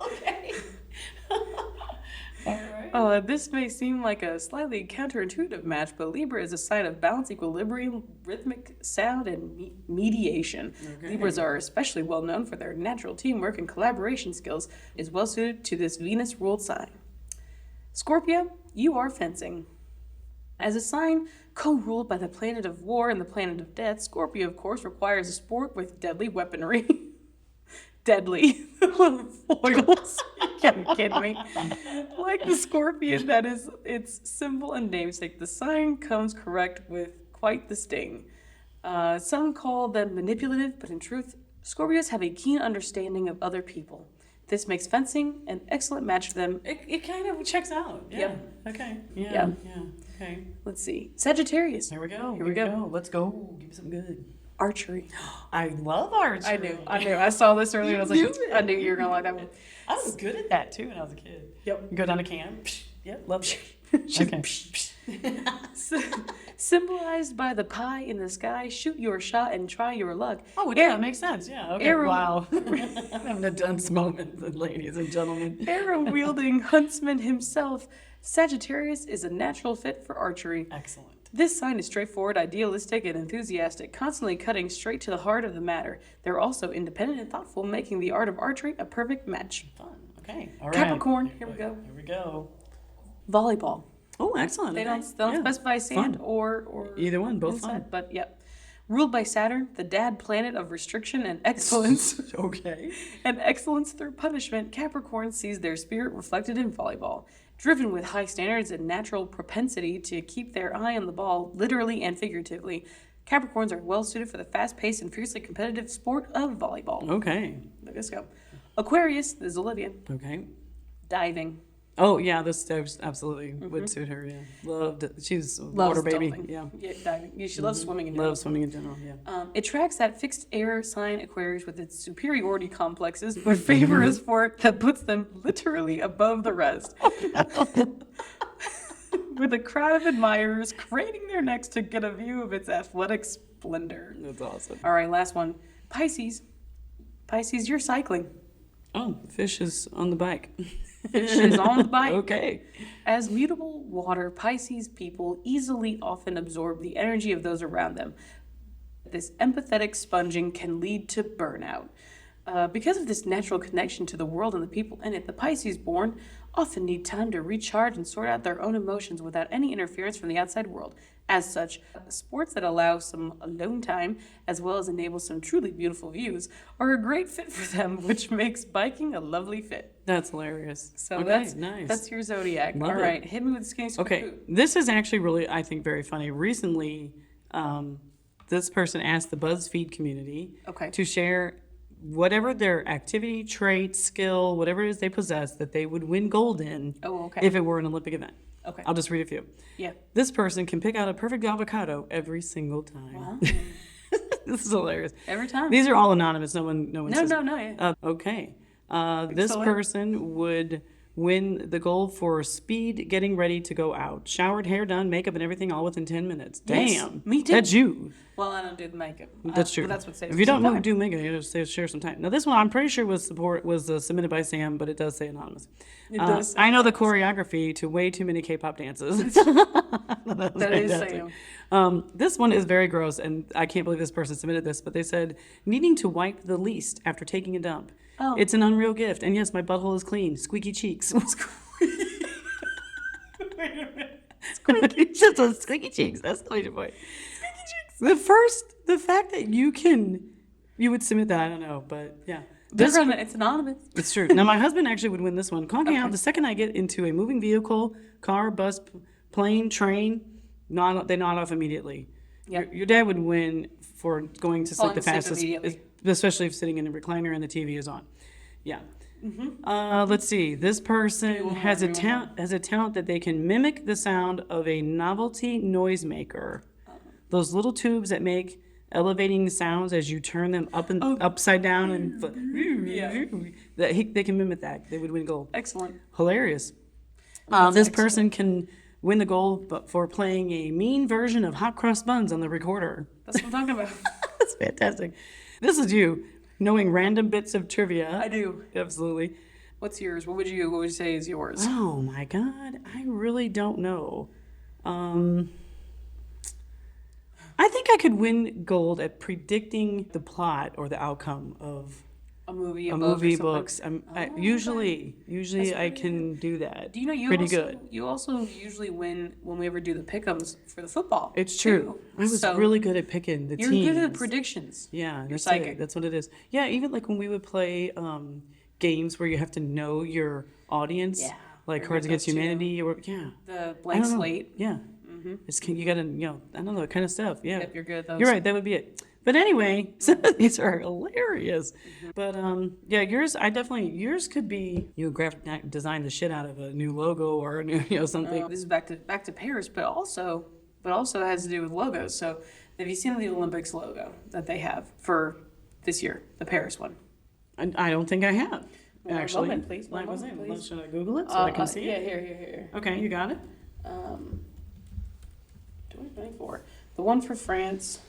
Okay. All right. This may seem like a slightly counterintuitive match, but Libra is a sign of balance, equilibrium, rhythmic sound, and mediation. Okay. Libras are especially well known for their natural teamwork and collaboration skills, is well suited to this Venus-ruled sign. Scorpio, you are fencing. As a sign co-ruled by the planet of war and the planet of death, Scorpio, of course, requires a sport with deadly weaponry. Deadly. Foils. You can't kid me. Like the scorpion that is its symbol and namesake, the sign comes correct with quite the sting. Some call them manipulative, but in truth, Scorpios have a keen understanding of other people. This makes fencing an excellent match for them. It kind of checks out. Yeah. Yep. Okay. Yeah. Yeah. Yeah. Okay. Let's see. Sagittarius. Here we go. Here we go. Let's go. Give me some good. Archery. I love archery. I knew. I saw this earlier and I was like, You knew it. I knew you were going to like that one. I was good at that too when I was a kid. Yep. Go down to camp. Yep. Love it. Okay. Symbolized by the pie in the sky, shoot your shot and try your luck. Oh, yeah, that makes sense. Yeah. Okay. Arrow- Wow. I'm having a dunce moment, ladies and gentlemen. Arrow-wielding huntsman himself, Sagittarius is a natural fit for archery. Excellent. This sign is straightforward, idealistic, and enthusiastic, constantly cutting straight to the heart of the matter. They're also independent and thoughtful, making the art of archery a perfect match. Fun. Okay. All right. Capricorn, here we go. Here we go. Volleyball. Oh, excellent. They don't Okay. they don't Yeah. specify sand Fun. or Either one, both inside, fun. but yep. Ruled by Saturn, the dad planet of restriction and excellence. Okay. And excellence through punishment, Capricorn sees their spirit reflected in volleyball. Driven with high standards and natural propensity to keep their eye on the ball, literally and figuratively, Capricorns are well suited for the fast-paced and fiercely competitive sport of volleyball. Okay. Look us go. Aquarius, this is Olivia, Okay. diving. Oh yeah, this absolutely would suit her. Yeah, loved it. She's a Loves water baby. dolphin. Yeah, Diving. Yeah, she loves swimming in general. loves swimming in general. Yeah. It tracks that fixed air sign Aquarius with its superiority complexes, but favor a sport that puts them literally above the rest. With a crowd of admirers craning their necks to get a view of its athletic splendor. That's awesome. All right, last one. Pisces. Pisces, you're cycling. Oh, fish is on the bike. Fish is on the bike. Okay. As mutable water, Pisces people easily often absorb the energy of those around them. This empathetic sponging can lead to burnout. Because of this natural connection to the world and the people in it, the Pisces born often need time to recharge and sort out their own emotions without any interference from the outside world. As such, sports that allow some alone time as well as enable some truly beautiful views are a great fit for them, which makes biking a lovely fit. That's hilarious. So okay, nice. that's your zodiac. Love All it. right, hit me with the skinny scoop. Okay, this is actually really, I think, very funny. Recently, this person asked the BuzzFeed community Okay. to share whatever their activity, trait, skill, whatever it is they possess that they would win gold in Oh, okay. if it were an Olympic event. Okay. I'll just read a few. Yeah. This person can pick out a perfect avocado every single time. Wow. This is hilarious. Every time. These are all anonymous. No one No, says. no, no. Yeah. Okay. This Excellent. person would win the gold for speed getting ready to go out. Showered, hair done, makeup, and everything all within 10 minutes. Yes, Damn. me too. That's you. Well, I don't do the makeup. That's true. But that's what saves If you don't some know, time. do makeup, you just share some time. Now, this one I'm pretty sure was submitted by Sam, but it does say anonymous. It does say I know the choreography to way too many K-pop dances. That is Sam. This one is very gross, and I can't believe this person submitted this, but they said, needing to wipe the least after taking a dump. Oh. It's an unreal gift, and yes, my butthole is clean. Squeaky cheeks. It's just those squeaky cheeks. That's the way to put it. The fact that you would submit that, I don't know, but yeah. It's anonymous. It's true. Now, my husband actually would win this one. Conking out the second I get into a moving vehicle, car, bus, plane, train, they nod off immediately. Yep. Your dad would win for going to sleep Falling the asleep fastest, immediately. especially if sitting in a recliner and the TV is on. Yeah. Let's see. This person has a talent that they can mimic the sound of a novelty noisemaker. Those little tubes that make elevating sounds as you turn them up and upside down and they can mimic that. They would win gold. Excellent. Hilarious. This person can win the gold for playing a mean version of hot cross buns on the recorder. That's what I'm talking about. That's fantastic. This is you knowing random bits of trivia. I do. Absolutely. What's yours? What would you say is yours? Oh my God, I really don't know. I think I could win gold at predicting the plot or the outcome of A movie, a book, or movie, something? books. okay. Usually I can do that. Do you know you pretty also, good? You also usually win when we ever do the pick'ems for the football. It's true. too. I was So really good at picking the You're teams. good at predictions. Yeah, that's psychic. it. That's what it is. Yeah, even like when we would play games where you have to know your audience, Yeah, like or Cards your Against go-to. Humanity, or yeah, The I blank don't know. slate. Yeah, it's you gotta I don't know that kind of stuff. Yeah, Yep, you're good at those. You're right. That would be it. But anyway, so these are hilarious. But yeah, yours could be you graphic design the shit out of a new logo or a new something. This is back to Paris, but also has to do with logos. So have you seen the Olympics logo that they have for this year, the Paris one? I don't think I have One actually. moment, please. One Like, was moment, it? please. Should I Google it so I can see yeah, it? here. Okay, you got it. 2024. The one for France.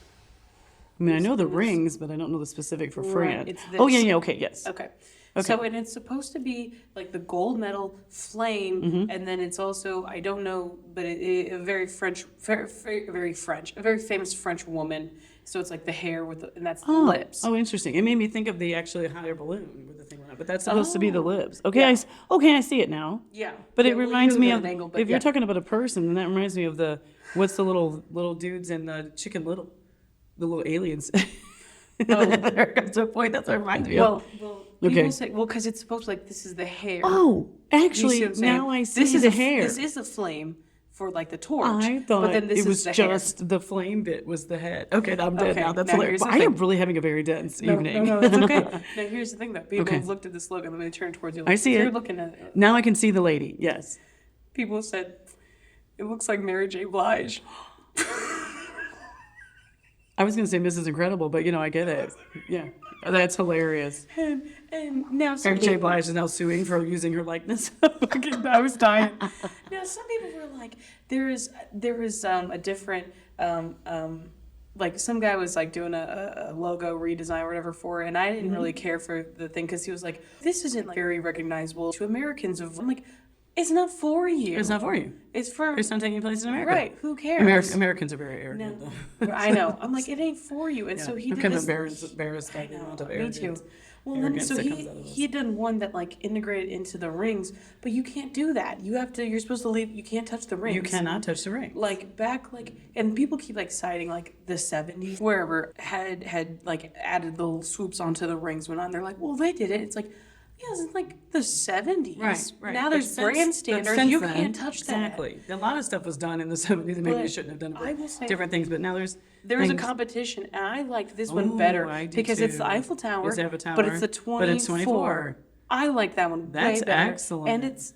I mean, I know the It's- rings, but I don't know the specific for Right, France. it's Oh, this. yeah, okay, yes. Okay. Okay. So and it's supposed to be like the gold medal flame, Mm-hmm. and then it's also I don't know, but a very French, very French, a very famous French woman. So it's like the hair and that's the lips. Oh, interesting. It made me think of the actually hot air balloon where the thing went up. but that's supposed to be the Oh, lips. Okay, yeah. okay, I see it now. Yeah. But Yeah, it well, you reminds look me at of, an angle, but if yeah. you're talking about a person, then that reminds me of what's the little dudes in the Chicken Little? The little aliens. There comes to a point, that's what it reminds me of. Well, Okay. people say, well, because it's supposed to like, this is the hair. Oh, You see actually, what I'm saying? now I see This is the a, hair. This is a flame for like the torch. I thought but then this it is was the hair. just the flame bit was the head. Okay, I'm dead Okay, now. That's now hilarious. here's the I am thing. really having a very dense No, evening. no, it's okay. Now here's the thing though. People Okay. have looked at this look, and I'm going to turn towards you. I see If it. You're looking at it. Now I can see the lady. Yes. People said it looks like Mary J. Blige. I was gonna say Mrs. Incredible, but I get it. Yeah, that's hilarious. And now some Mary J. people, Blige is now suing for using her likeness. I was dying. now some people were like, there is a different like some guy was like doing a logo redesign or whatever for it, and I didn't really care for the thing because he was like, this isn't like very recognizable to Americans. I'm like, it's not for you. It's not for you. It's for It's not taking place in America. right. Who cares? Americans are very arrogant. No. Though. I know. I'm like, it ain't for you. And so he I'm did kind of this. embarrassed by the amount of Me arrogance. too. Well, then, arrogance so that he comes out of us. he had done one that like integrated into the rings, but you can't do that. You're supposed to leave. You can't touch the rings. You cannot touch the ring. Like back and people keep like citing like the 70s wherever had like added the little swoops onto the rings when on. They're like, well, they did it. It's like, yeah, it's like the 70s. Right. Now But there's brand standards. since You then, can't touch that. Exactly. A lot of stuff was done in the 70s that maybe you But shouldn't have done. I will say- different things, but now there's There was a things- competition, and I liked this one Ooh, better I do because it's too. the Eiffel Tower, It's the Eiffel but it's the Tower, but it's 24. I like that one That's way better. excellent. And it's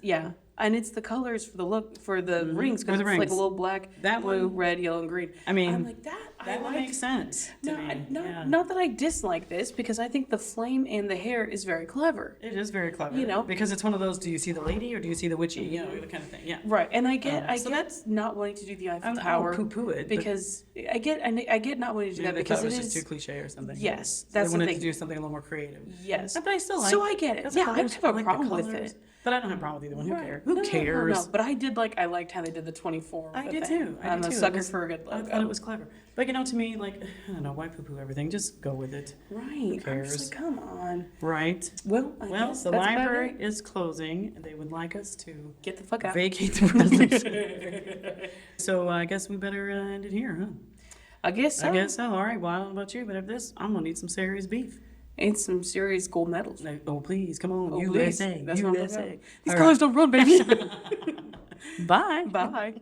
and it's the colors for the look for the rings For because the it's like rings. a little black, That blue, one- red, yellow, and green. I mean, I'm like that. That I would like. make sense to No, me. Yeah. not that I dislike this because I think the flame and the hair is very clever. It is very clever. You know? Because it's one of those, do you see the lady or do you see the witchy? The kind of thing. Yeah. Right, and I get So get that's- not wanting to do the Eiffel I don't Tower poo-poo it, but- because I get not wanting to do that They because thought it it was just is too cliche or something. Yes, So that's they the wanted thing. to do something a little more creative. yes. But I still like So I get it. That's Yeah, I colors. don't have a like the problem with colors. it. But I don't have a problem with either one. Who Right. cares? Who No, cares? But I liked how they did the 24. I with did it. too. I I'm did a too. sucker It was- for a good I logo. thought it was clever. But to me, like, I don't know, why poo-poo everything? Just go with it. Right. I'm cares? just like, come on. Right? Well, I Well, guess the that's about library it. is closing. They would like us to Get the fuck out. vacate the premises. So I guess we better end it here, huh? I guess so. I guess so. All right. Well, I don't know about you, but after this, I'm gonna need some serious beef. And some serious gold medals. Like, oh, please, come on, Oh, USA, please. That's what I'm USA. talking about. These All colors don't run, baby. right. Bye. Bye.